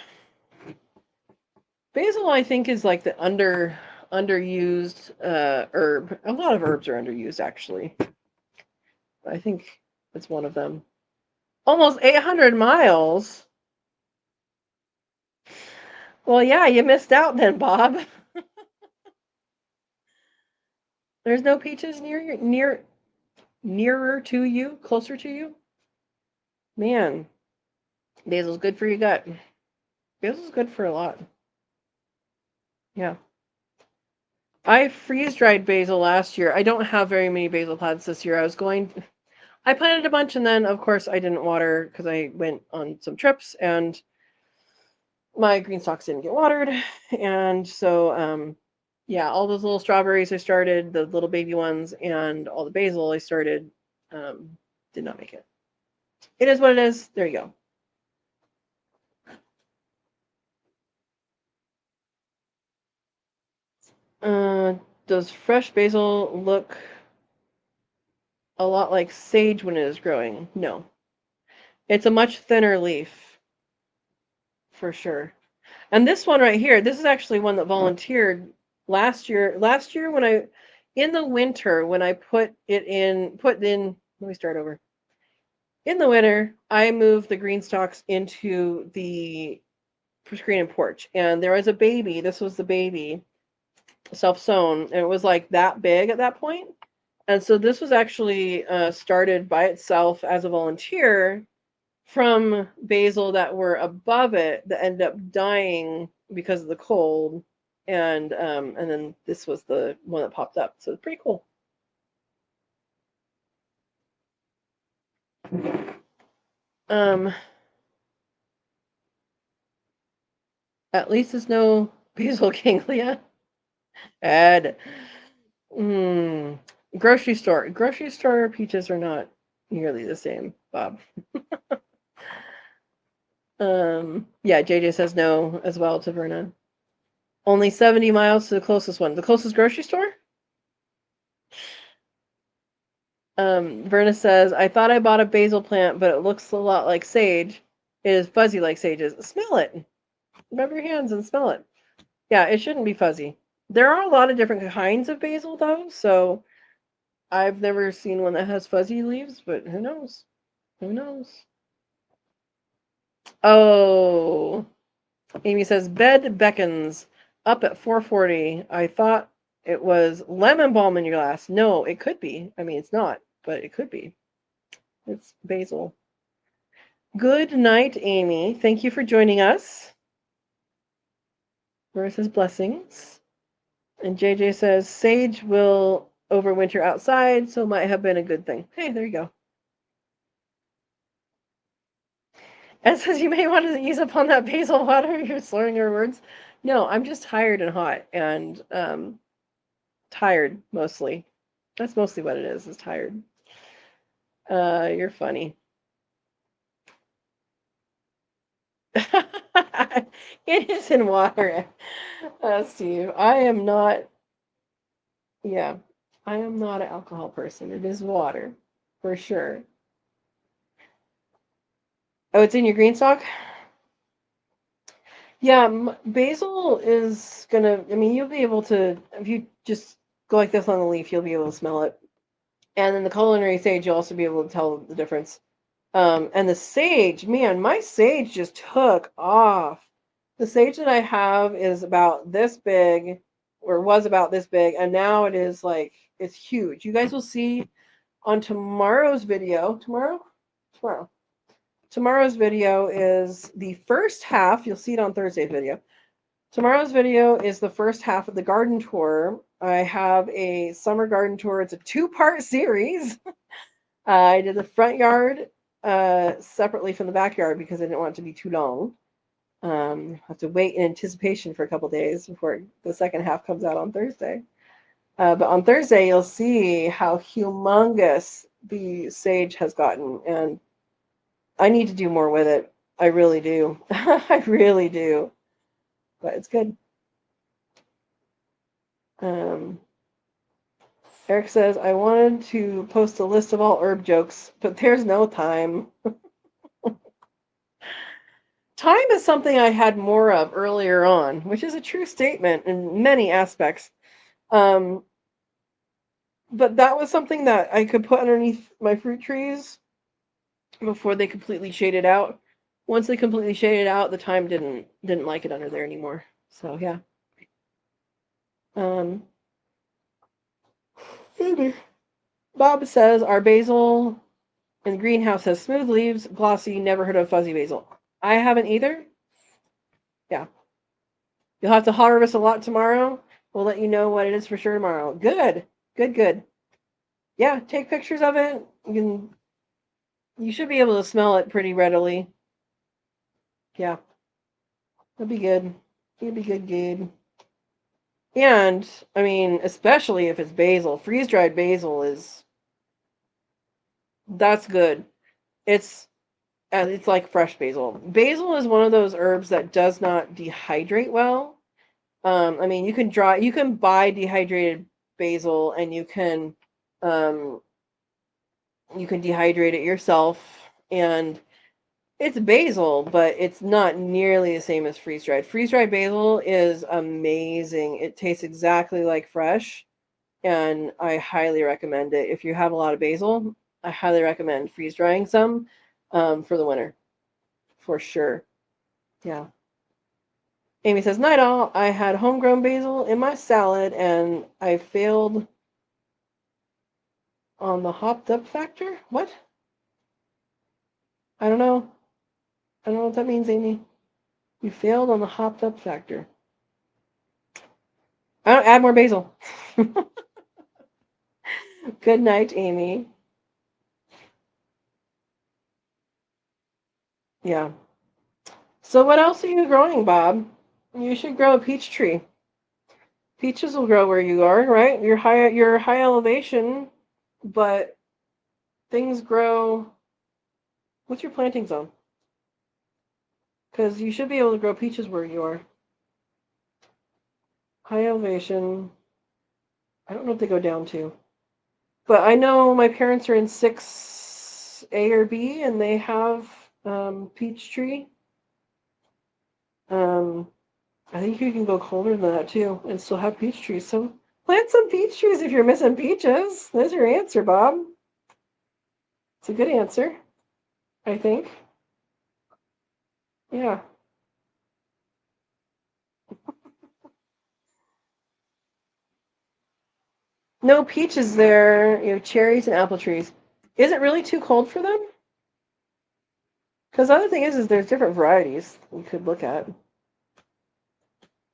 Basil, I think, is like the underused herb. A lot of herbs are underused, actually. I think it's one of them. Almost 800 miles. Well, yeah, you missed out then, Bob. There's no peaches nearer to you, closer to you. Man, basil's good for your gut. Basil's good for a lot. Yeah. I freeze dried basil last year. I don't have very many basil plants this year. I planted a bunch, and then of course I didn't water because I went on some trips and my green stalks didn't get watered, and so yeah, all those little strawberries I started, the little baby ones, and all the basil I started, did not make it. It is what it is. There you go. Does fresh basil look a lot like sage when it is growing? No, it's a much thinner leaf for sure. And this one right here, this is actually one that volunteered last year. Last year when I, in the winter, when I let me start over. In the winter, I moved the green stalks into the screen and porch, and there was a baby. This was the baby, self-sown, and it was like that big at that point. And so this was actually started by itself as a volunteer from basil that were above it that ended up dying because of the cold, and then this was the one that popped up. So it's pretty cool. Um, at least there's no basil ganglia. Ed. Mm, grocery store peaches are not nearly the same, Bob. Yeah, JJ says no as well to Verna. Only 70 miles to the closest one. The closest grocery store? Verna says, I thought I bought a basil plant, but it looks a lot like sage. It is fuzzy like sages. Smell it. Rub your hands and smell it. Yeah, it shouldn't be fuzzy. There are a lot of different kinds of basil, though, so I've never seen one that has fuzzy leaves, but who knows? Who knows? Oh, Amy says, bed beckons up at 4:40. I thought it was lemon balm in your glass. No, it could be. I mean, it's not, but it could be. It's basil. Good night, Amy. Thank you for joining us. Laura says blessings. And JJ says sage will overwinter outside, so might have been a good thing. Hey, there you go. And says you may want to ease up on that basil water. You're slurring your words. No, I'm just tired and hot and tired mostly. That's mostly what it is tired. You're funny. It is in water, Steve. I am not, yeah, I am not an alcohol person. It is water, for sure. Oh, it's in your green stock? Yeah, basil is gonna, I mean, you'll be able to, if you just go like this on the leaf, you'll be able to smell it. And then the culinary sage, you'll also be able to tell the difference. And the sage, man, my sage just took off. The sage that I have is about this big, or was about this big, and now it is like, it's huge. You guys will see on tomorrow's video. Tomorrow. Tomorrow's video is the first half. You'll see it on Thursday's video. Tomorrow's video is the first half of the garden tour. I have a summer garden tour. It's a 2-part series. I did the front yard separately from the backyard because I didn't want it to be too long. I have to wait in anticipation for a couple days before the second half comes out on Thursday. But on Thursday, you'll see how humongous the sage has gotten, and I need to do more with it. I really do. I really do. But it's good. Eric says, I wanted to post a list of all herb jokes, but there's no time. Time is something I had more of earlier on, which is a true statement in many aspects. But that was something that I could put underneath my fruit trees before they completely shaded out. Once they completely shaded out, the time didn't like it under there anymore. So yeah. Bob says our basil in the greenhouse has smooth leaves, glossy. Never heard of fuzzy basil. I haven't either. Yeah. You'll have to harvest a lot tomorrow. We'll let you know what it is for sure tomorrow. Good. Good. Yeah, take pictures of it. You can You should be able to smell it pretty readily. Yeah, that'd be good. It'd be good. And I mean, especially if it's basil, freeze-dried basil that's good. It's it's like fresh basil. Basil is one of those herbs that does not dehydrate well. I mean, you can buy dehydrated basil, and um, you can dehydrate it yourself, and it's basil, but it's not nearly the same as freeze-dried. Freeze-dried basil is amazing. It tastes exactly like fresh, and I highly recommend it. If you have a lot of basil, I highly recommend freeze-drying some for the winter, for sure. Yeah. Amy says, night all. I had homegrown basil in my salad, and I failed on the hopped up factor. What? I don't know. I don't know what that means, Amy. You failed on the hopped up factor. I don't add more basil. Good night, Amy. Yeah. So what else are you growing, Bob? You should grow a peach tree. Peaches will grow where you are, right? You're high elevation, but things grow. What's your planting zone? Because you should be able to grow peaches where you are. High elevation. I don't know if they go down to. But I know my parents are in 6A or B, and they have peach tree. Um, I think you can go colder than that too and still have peach trees. So plant some peach trees if you're missing peaches. There's your answer, Bob. It's a good answer, I think. Yeah. No peaches there. You have cherries and apple trees. Is it really too cold for them? Because the other thing is there's different varieties you could look at.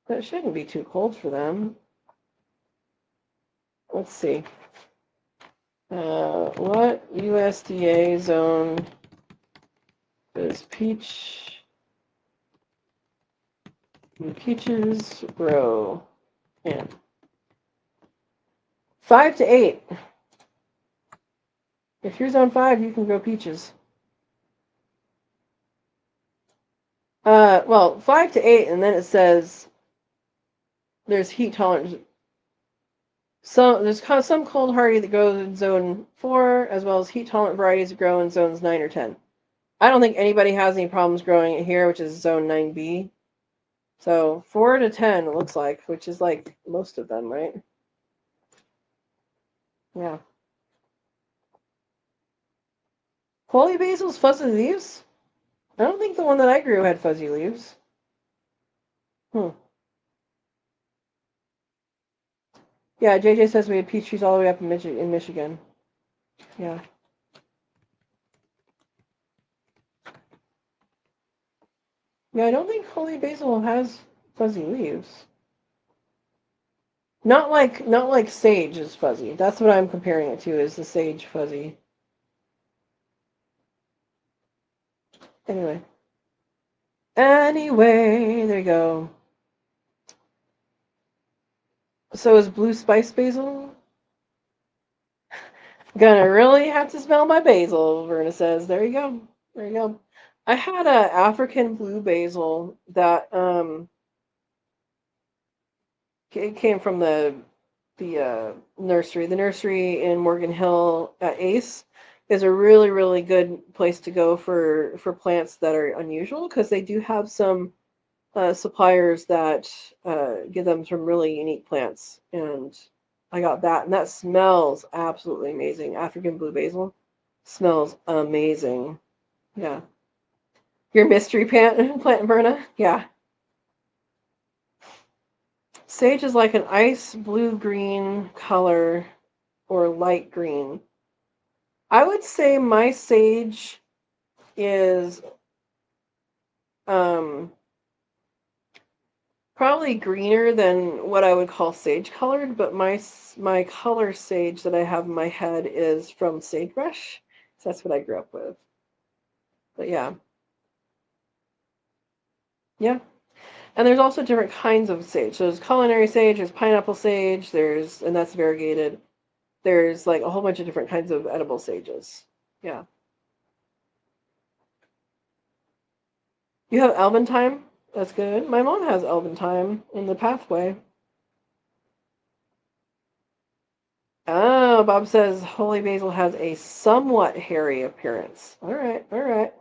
But it shouldn't be too cold for them. Let's see. What USDA zone does peaches grow in? 5 to 8. If you're zone 5, you can grow peaches. Well, 5 to 8, and then it says there's heat tolerance. So there's some cold hardy that grows in zone 4, as well as heat tolerant varieties that grow in zones 9 or 10. I don't think anybody has any problems growing it here, which is zone 9B. So 4 to 10, it looks like, which is like most of them, right? Yeah. Holy basil's fuzzy leaves? I don't think the one that I grew had fuzzy leaves. Hmm. Yeah, JJ says we had peach trees all the way up in Michigan. Yeah. Yeah, I don't think holy basil has fuzzy leaves. Not like sage is fuzzy. That's what I'm comparing it to, is the sage fuzzy. Anyway. Anyway, there you go. So is blue spice basil? Gonna really have to smell my basil, Verna says. There you go. There you go. I had a African blue basil that it came from the nursery. The nursery in Morgan Hill at Ace is a really good place to go for plants that are unusual, because they do have some suppliers that give them some really unique plants. And I got that, and that smells absolutely amazing. African blue basil smells amazing. Yeah. Your mystery plant, Verna? Yeah. Sage is like an ice blue-green color or light green. I would say my sage is um, probably greener than what I would call sage colored, but my color sage that I have in my head is from sagebrush. So that's what I grew up with. But yeah. Yeah. And there's also different kinds of sage. So there's culinary sage, there's pineapple sage, and that's variegated. There's like a whole bunch of different kinds of edible sages. Yeah. You have Elventine? That's good. My mom has Elventine in the pathway. Oh, Bob says holy basil has a somewhat hairy appearance. All right, all right.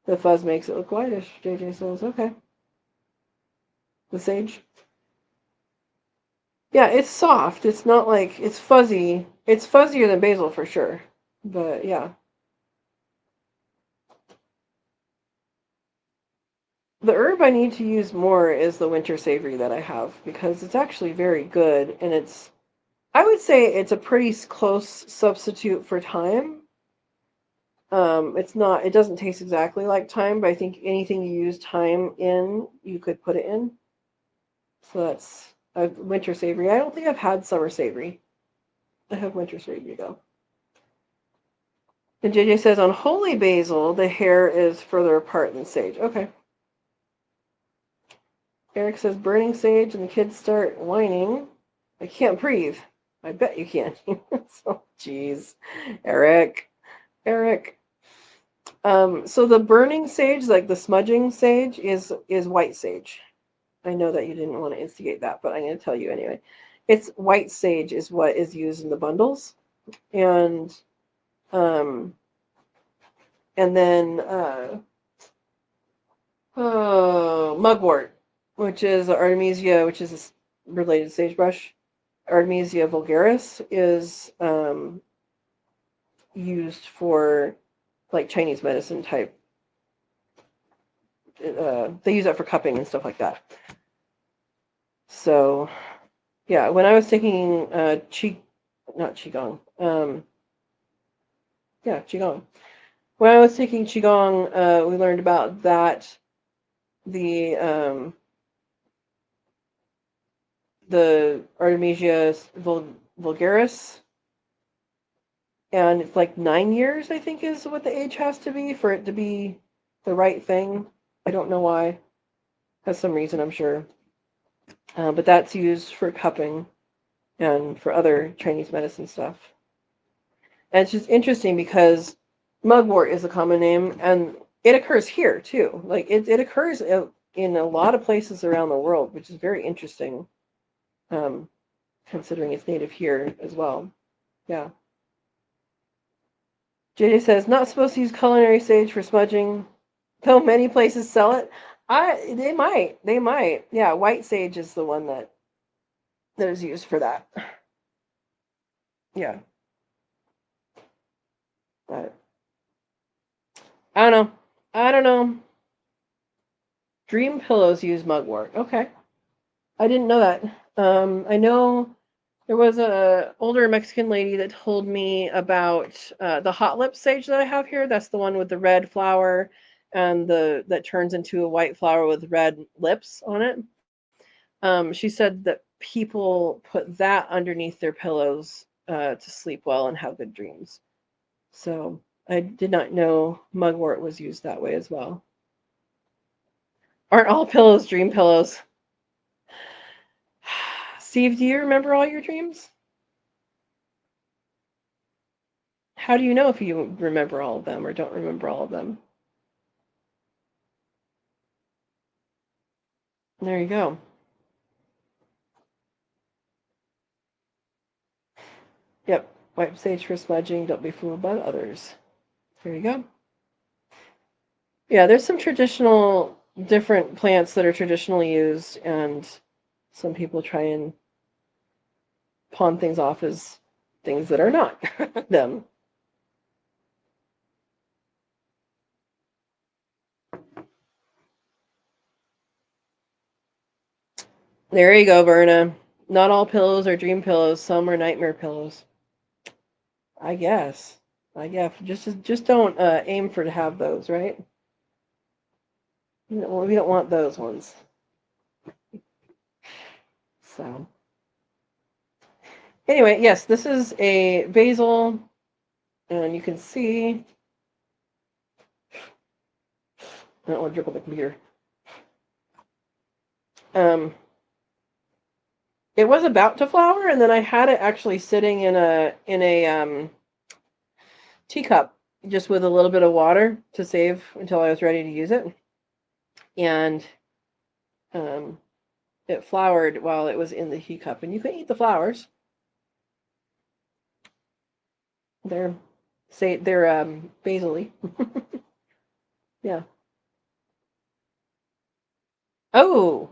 The fuzz makes it look whitish, JJ says. Okay. The sage? Yeah, it's soft. It's not like it's fuzzy. It's fuzzier than basil for sure. But yeah. The herb I need to use more is the winter savory that I have because it's actually very good and I would say it's a pretty close substitute for thyme. It doesn't taste exactly like thyme, but I think anything you use thyme in, you could put it in. So that's a winter savory. I don't think I've had summer savory. I have winter savory though. And JJ says on holy basil, the hair is further apart than sage. Okay. Eric says burning sage and the kids start whining. I can't breathe. I bet you can't. So, jeez. Eric. So the burning sage, like the smudging sage, is white sage. I know that you didn't want to instigate that, but I'm going to tell you anyway. It's white sage is what is used in the bundles, and then mugwort, which is Artemisia, which is a related sagebrush. Artemisia vulgaris is used for like Chinese medicine type. They use that for cupping and stuff like that. So, yeah, when I was taking not qigong, yeah, qigong. When I was taking qigong, we learned about that. The Artemisia vulgaris, and it's like 9 years, I think, is what the age has to be for it to be the right thing. I don't know why. Has some reason, I'm sure. But that's used for cupping and for other Chinese medicine stuff. And it's just interesting because mugwort is a common name, and it occurs here too. Like it occurs in a lot of places around the world, which is very interesting, considering it's native here as well. Yeah. JJ says not supposed to use culinary sage for smudging, though many places sell it. They might. Yeah, white sage is the one that is used for that. Yeah. But I don't know. Dream pillows use mugwort. Okay. I didn't know that. I know there was a older Mexican lady that told me about the hot lip sage that I have here. That's the one with the red flower and that turns into a white flower with red lips on it. She said that people put that underneath their pillows to sleep well and have good dreams. So I did not know mugwort was used that way as well. Aren't all pillows dream pillows? Steve, do you remember all your dreams? How do you know if you remember all of them or don't remember all of them? There you go. Yep. White sage for smudging. Don't be fooled by others. There you go. Yeah, there's some traditional, different plants that are traditionally used, and some people try and pawn things off as things that are not them. There you go, Verna. Not all pillows are dream pillows. Some are nightmare pillows. I guess. Just don't aim for to have those, right? We don't want those ones. So anyway, yes, this is a basil, and you can see I don't want to drip on the computer. It was about to flower, and then I had it actually sitting in a teacup, just with a little bit of water to save until I was ready to use it. And it flowered while it was in the teacup, and you can eat the flowers. They're basil-y. Yeah. Oh,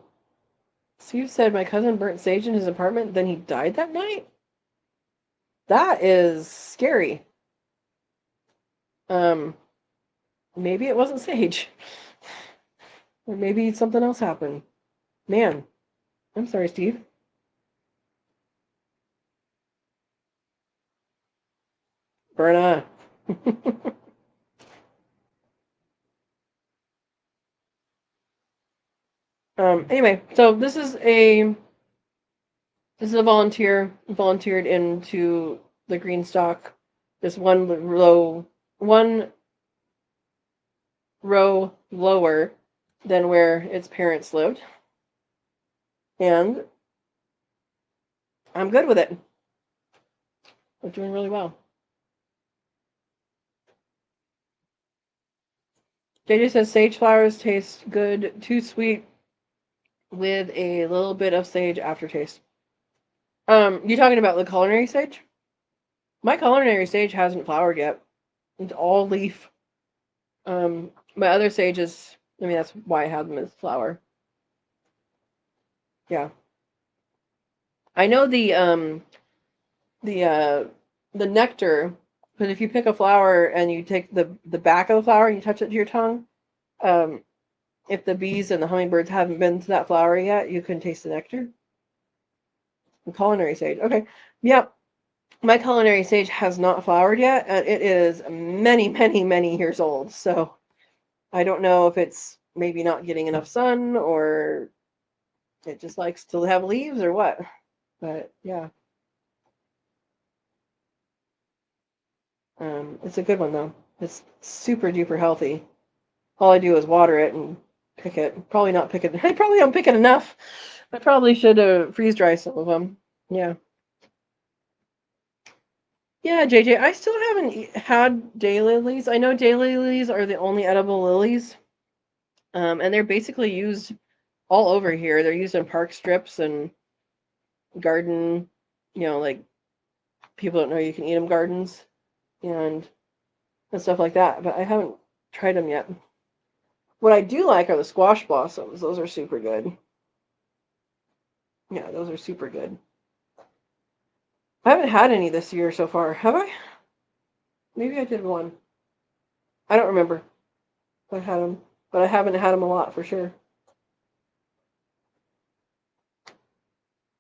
Steve said my cousin burnt sage in his apartment, then he died that night? That is scary. Maybe it wasn't sage. Or maybe something else happened. Man, I'm sorry, Steve. Berna. Anyway, so this is a volunteered into the green stalk. This one row lower than where its parents lived. And I'm good with it. We're doing really well. JJ says sage flowers taste good, too sweet, with a little bit of sage aftertaste. You talking about the culinary sage? My culinary sage hasn't flowered yet. It's all leaf. My other sages, I mean, that's why I have them as flower. Yeah. I know the nectar, because if you pick a flower and you take the back of the flower and you touch it to your tongue, if the bees and the hummingbirds haven't been to that flower yet, you can taste the nectar. The culinary sage. Okay. Yep. My culinary sage has not flowered yet, and it is many, many, many years old. So I don't know if it's maybe not getting enough sun, or it just likes to have leaves, or what. But yeah. It's a good one though. It's super duper healthy. All I do is water it and pick it. Probably not pick it. I probably don't pick it enough. I probably should freeze dry some of them. Yeah. Yeah, JJ, I still haven't had daylilies. I know daylilies are the only edible lilies. And they're basically used all over here. They're used in park strips and garden, like people don't know you can eat them gardens and stuff like that. But I haven't tried them yet. What I do like are the squash blossoms. Those are super good. Yeah, those are super good. I haven't had any this year so far, have I? Maybe I did one. I don't remember if I had them, but I haven't had them a lot for sure.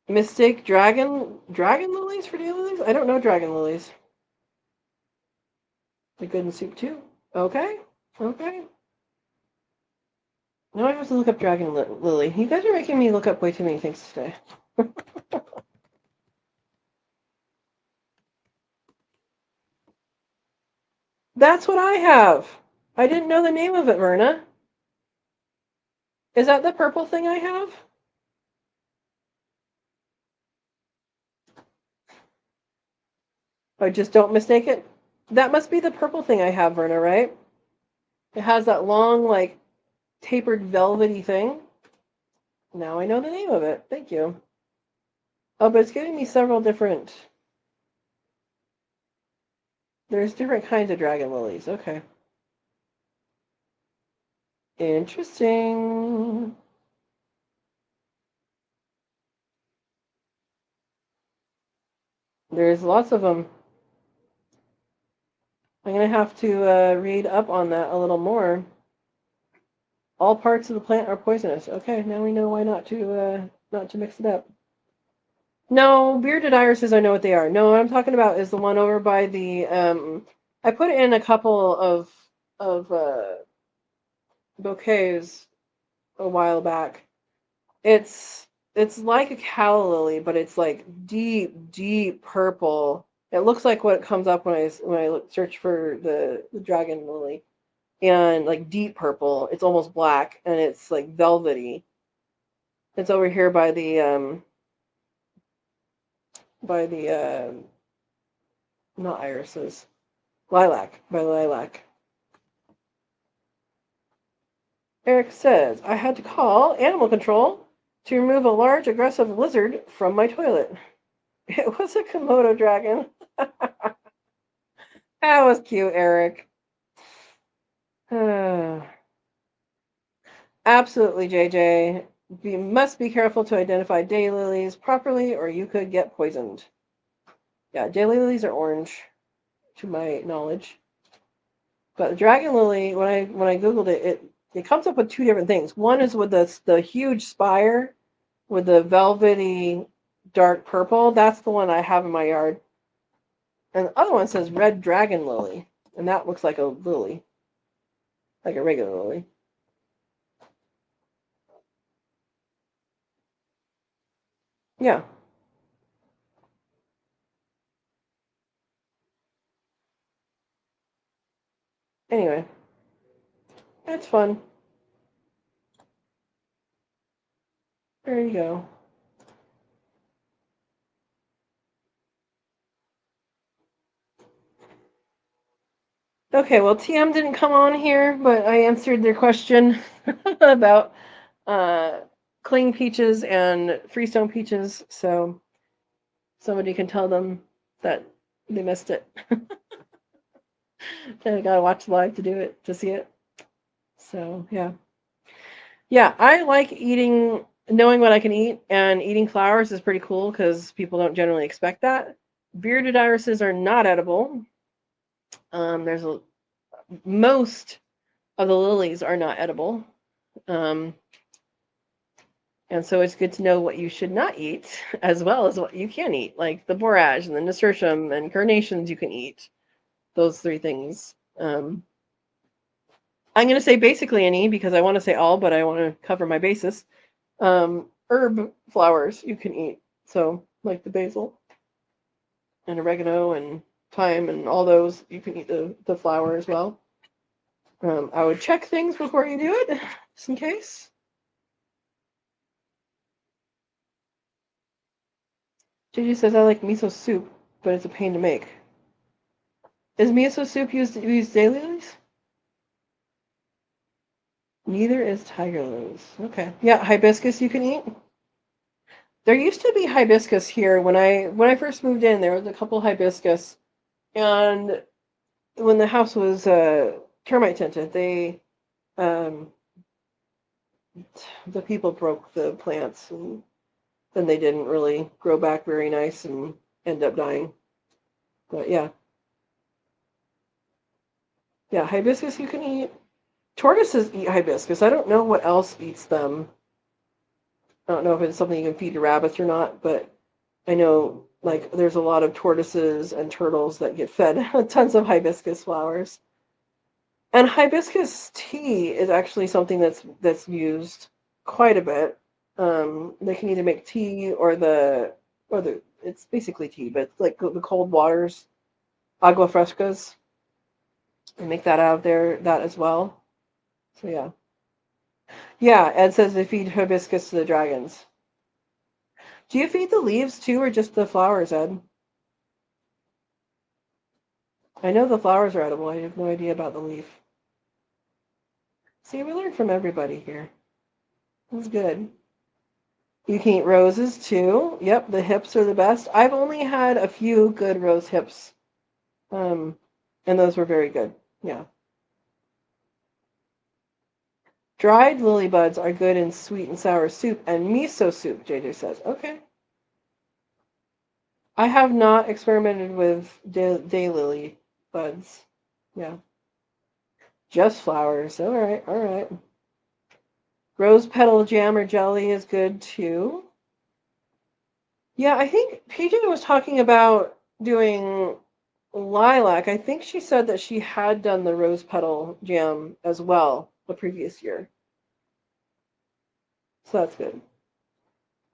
Mistake dragon lilies for daylilies? I don't know dragon lilies. They're good in soup too. Okay. Okay. Now I have to look up dragon lily. You guys are making me look up way too many things today. That's what I have. I didn't know the name of it, Myrna. Is that the purple thing I have? Oh, just don't mistake it. That must be the purple thing I have, Verna, right? It has that long, like, tapered velvety thing. Now I know the name of it. Thank you. Oh, but it's giving me several different... There's different kinds of dragon lilies. Okay. Interesting. There's lots of them. I'm going to have to read up on that a little more. All parts of the plant are poisonous. Okay, now we know why not to mix it up. No, bearded irises, I know what they are. No, what I'm talking about is the one over by the I put in a couple of bouquets a while back. It's like a calla lily, but it's like deep, deep purple. It looks like what comes up when I search for the dragon lily. and like deep purple. It's almost black, and it's like velvety. It's over here by the not irises, lilac, by lilac. Eric says, I had to call animal control to remove a large aggressive lizard from my toilet. It was a Komodo dragon. That was cute, Eric. Absolutely, JJ. You must be careful to identify daylilies properly, or you could get poisoned. Yeah, daylilies are orange, to my knowledge. But the dragon lily, when I googled it, it comes up with two different things. One is with the huge spire with the velvety dark purple. That's the one I have in my yard. And the other one says red dragon lily, and that looks like a lily, like a regular lily. Yeah. Anyway, that's fun. There you go. Okay, well, TM didn't come on here, but I answered their question about uh, cling peaches and freestone peaches, so somebody can tell them that they missed it. They gotta watch live to do it, to see it. So, yeah. Yeah, I like knowing what I can eat, and eating flowers is pretty cool because people don't generally expect that. Bearded irises are not edible. There's most of the lilies are not edible. Um, and so it's good to know what you should not eat as well as what you can eat, like the borage and the nasturtium and carnations you can eat. Those three things. I'm going to say basically any because I want to say all, but I want to cover my basis. Herb flowers you can eat. So, like the basil and oregano and thyme and all those, you can eat the flower as well. I would check things before you do it, just in case. Gigi says, I like miso soup, but it's a pain to make. Is miso soup used daylilies? Neither is tiger lilies. Okay. Yeah, hibiscus you can eat. There used to be hibiscus here when I first moved in. There was a couple hibiscus, and when the house was termite tinted, um, the people broke the plants, and then they didn't really grow back very nice and end up dying. But yeah, yeah, hibiscus you can eat. Tortoises eat hibiscus. I don't know what else eats them. I don't know if it's something you can feed to rabbits or not, but I know like there's a lot of tortoises and turtles that get fed tons of hibiscus flowers. And hibiscus tea is actually something that's used quite a bit. They can either make tea or the it's basically tea, but it's like the cold waters, agua frescas. They make that out of there that as well. So yeah. Yeah, Ed says they feed hibiscus to the dragons. Do you feed the leaves too, or just the flowers, Ed? I know the flowers are edible. I have no idea about the leaf. See, we learn from everybody here. That's good. You can eat roses too. Yep, the hips are the best. I've only had a few good rose hips, um, and those were very good. Yeah. Dried lily buds are good in sweet and sour soup and miso soup, JJ says. Okay. I have not experimented with daylily buds. Yeah. Just flowers. All right, all right. Rose petal jam or jelly is good too. Yeah, I think PJ was talking about doing lilac. I think she said that she had done the rose petal jam as well the previous year. So that's good.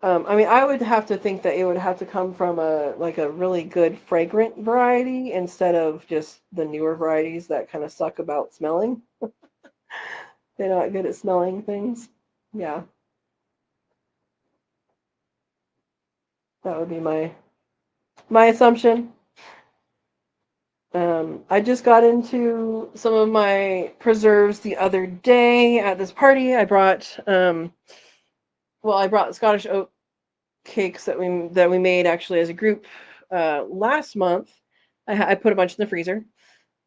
I mean, I would have to think that it would have to come from a really good fragrant variety instead of just the newer varieties that kind of suck about smelling. They're not good at smelling things. Yeah, that would be my assumption. I just got into some of my preserves the other day at this party. I brought Scottish oat cakes that we made actually as a group last month. I put a bunch in the freezer,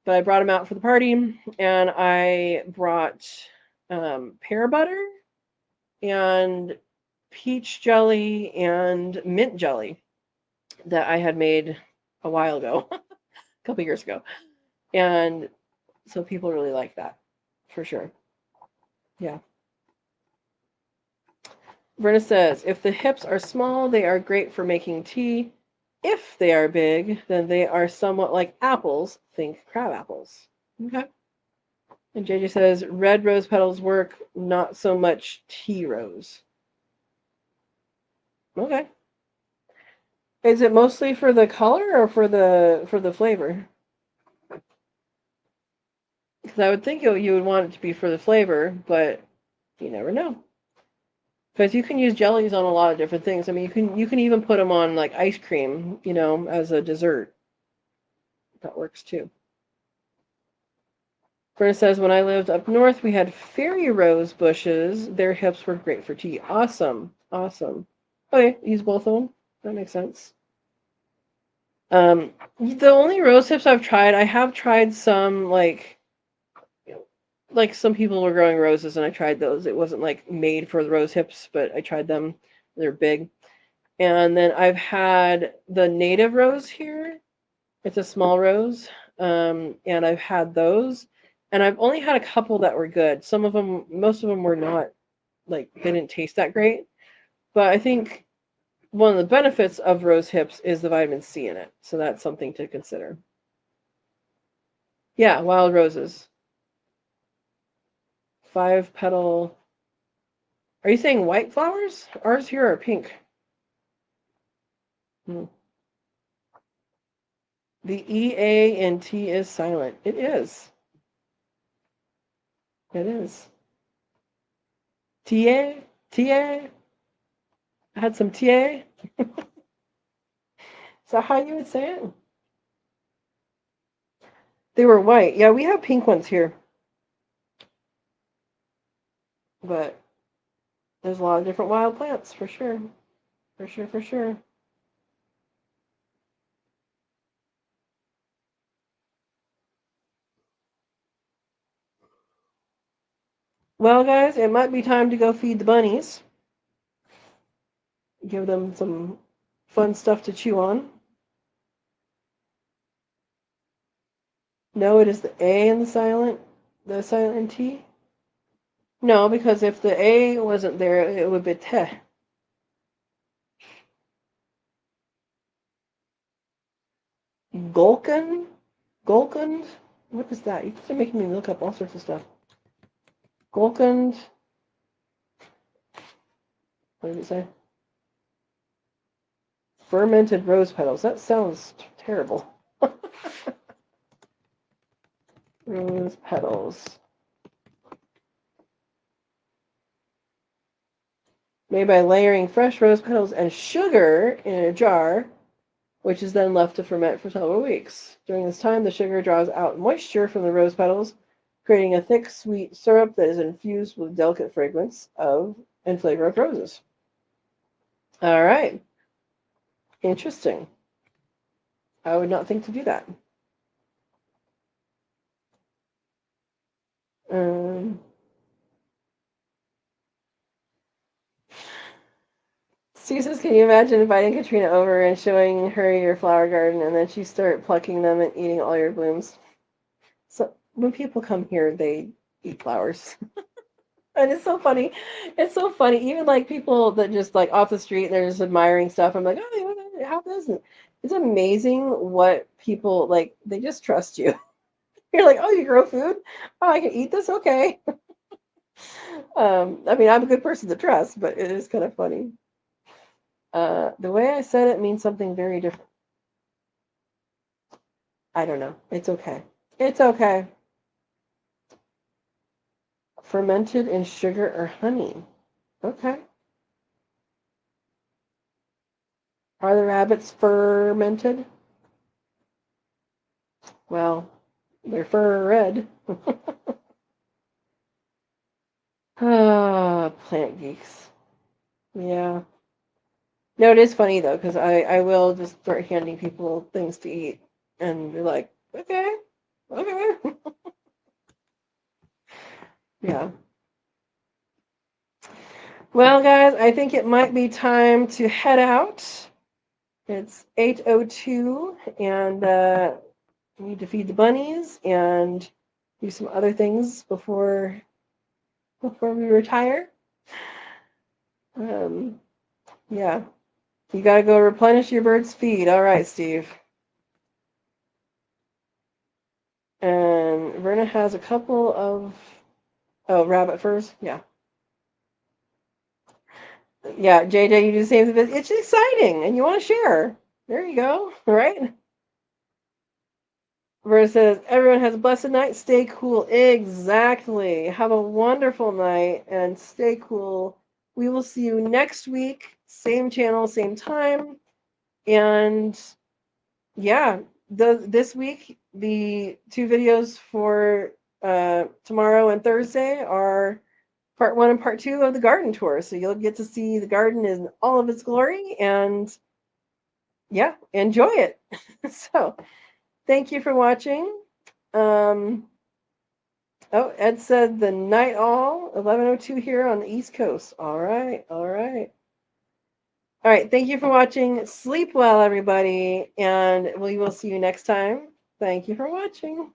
but I brought them out for the party, and I brought pear butter and peach jelly and mint jelly that I had made a while ago, a couple years ago, and so people really like that for sure. Yeah. Verna says, if the hips are small, they are great for making tea. If they are big, then they are somewhat like apples. Think crab apples. Okay. And JJ says, red rose petals work, not so much tea rose. Okay. Is it mostly for the color or for the flavor? Because I would think you would want it to be for the flavor, but you never know. Because you can use jellies on a lot of different things. I mean, you can even put them on like ice cream, as a dessert. That works too. Brenna says, when I lived up north, we had fairy rose bushes. Their hips were great for tea. Awesome. Awesome. Okay, use both of them. That makes sense. The only rose hips I've tried, I have tried some like some people were growing roses and I tried those. It wasn't like made for the rose hips, but I tried them. They're big. And then I've had the native rose here. It's a small rose. And I've had those. And I've only had a couple that were good. Most of them were not, like, they didn't taste that great. But I think one of the benefits of rose hips is the vitamin C in it. So that's something to consider. Yeah, wild roses. 5 petal. Are you saying white flowers? Ours here are pink. Hmm. The E-A in T is silent. It is. It is. T-A? T-A? I had some T-A? Is that how you would say it? They were white. Yeah, we have pink ones here. But there's a lot of different wild plants, for sure. For sure, for sure. Well, guys, it might be time to go feed the bunnies. Give them some fun stuff to chew on. No, it is the A in the silent T. No, because if the A wasn't there, it would be te. Gulkin? Gulkund? What is that? You guys are making me look up all sorts of stuff. Gulkund. What did it say? Fermented rose petals. That sounds terrible. Rose petals. Made by layering fresh rose petals and sugar in a jar, which is then left to ferment for several weeks. During this time, the sugar draws out moisture from the rose petals, creating a thick, sweet syrup that is infused with delicate fragrance of and flavor of roses. All right. Interesting. I would not think to do that. Um, Sue says, can you imagine inviting Katrina over and showing her your flower garden and then she start plucking them and eating all your blooms? So when people come here, they eat flowers. And it's so funny. It's so funny. Even like people that just like off the street, they're just admiring stuff. I'm like, oh, how doesn't? It's amazing what people like. They just trust you. You're like, oh, you grow food? Oh, I can eat this? Okay. I mean, I'm a good person to trust, but it is kind of funny. The way I said it means something very different. I don't know. It's okay. It's okay. Fermented in sugar or honey. Okay. Are the rabbits fermented? Well, they're fur red. Ah, plant geeks. Yeah. No, it is funny though, because I will just start handing people things to eat, and they're like, okay, okay. Yeah. Well, guys, I think it might be time to head out. It's 8:02, and we need to feed the bunnies and do some other things before we retire. Um, yeah, you got to go replenish your bird's feed. All right, Steve. And Verna has a couple of rabbit furs. Yeah. Yeah, JJ, you do the same thing. It's exciting, and you want to share. There you go. Right? Verna says, everyone has a blessed night. Stay cool. Exactly. Have a wonderful night and stay cool. We will see you next week. Same channel, same time. And yeah, this week, the 2 videos for tomorrow and Thursday are part 1 and part 2 of the garden tour. So you'll get to see the garden in all of its glory and yeah, enjoy it. So thank you for watching. Oh, Ed said the night all 11:02 here on the East Coast. All right, all right. All right, thank you for watching. Sleep well, everybody, and we will see you next time. Thank you for watching.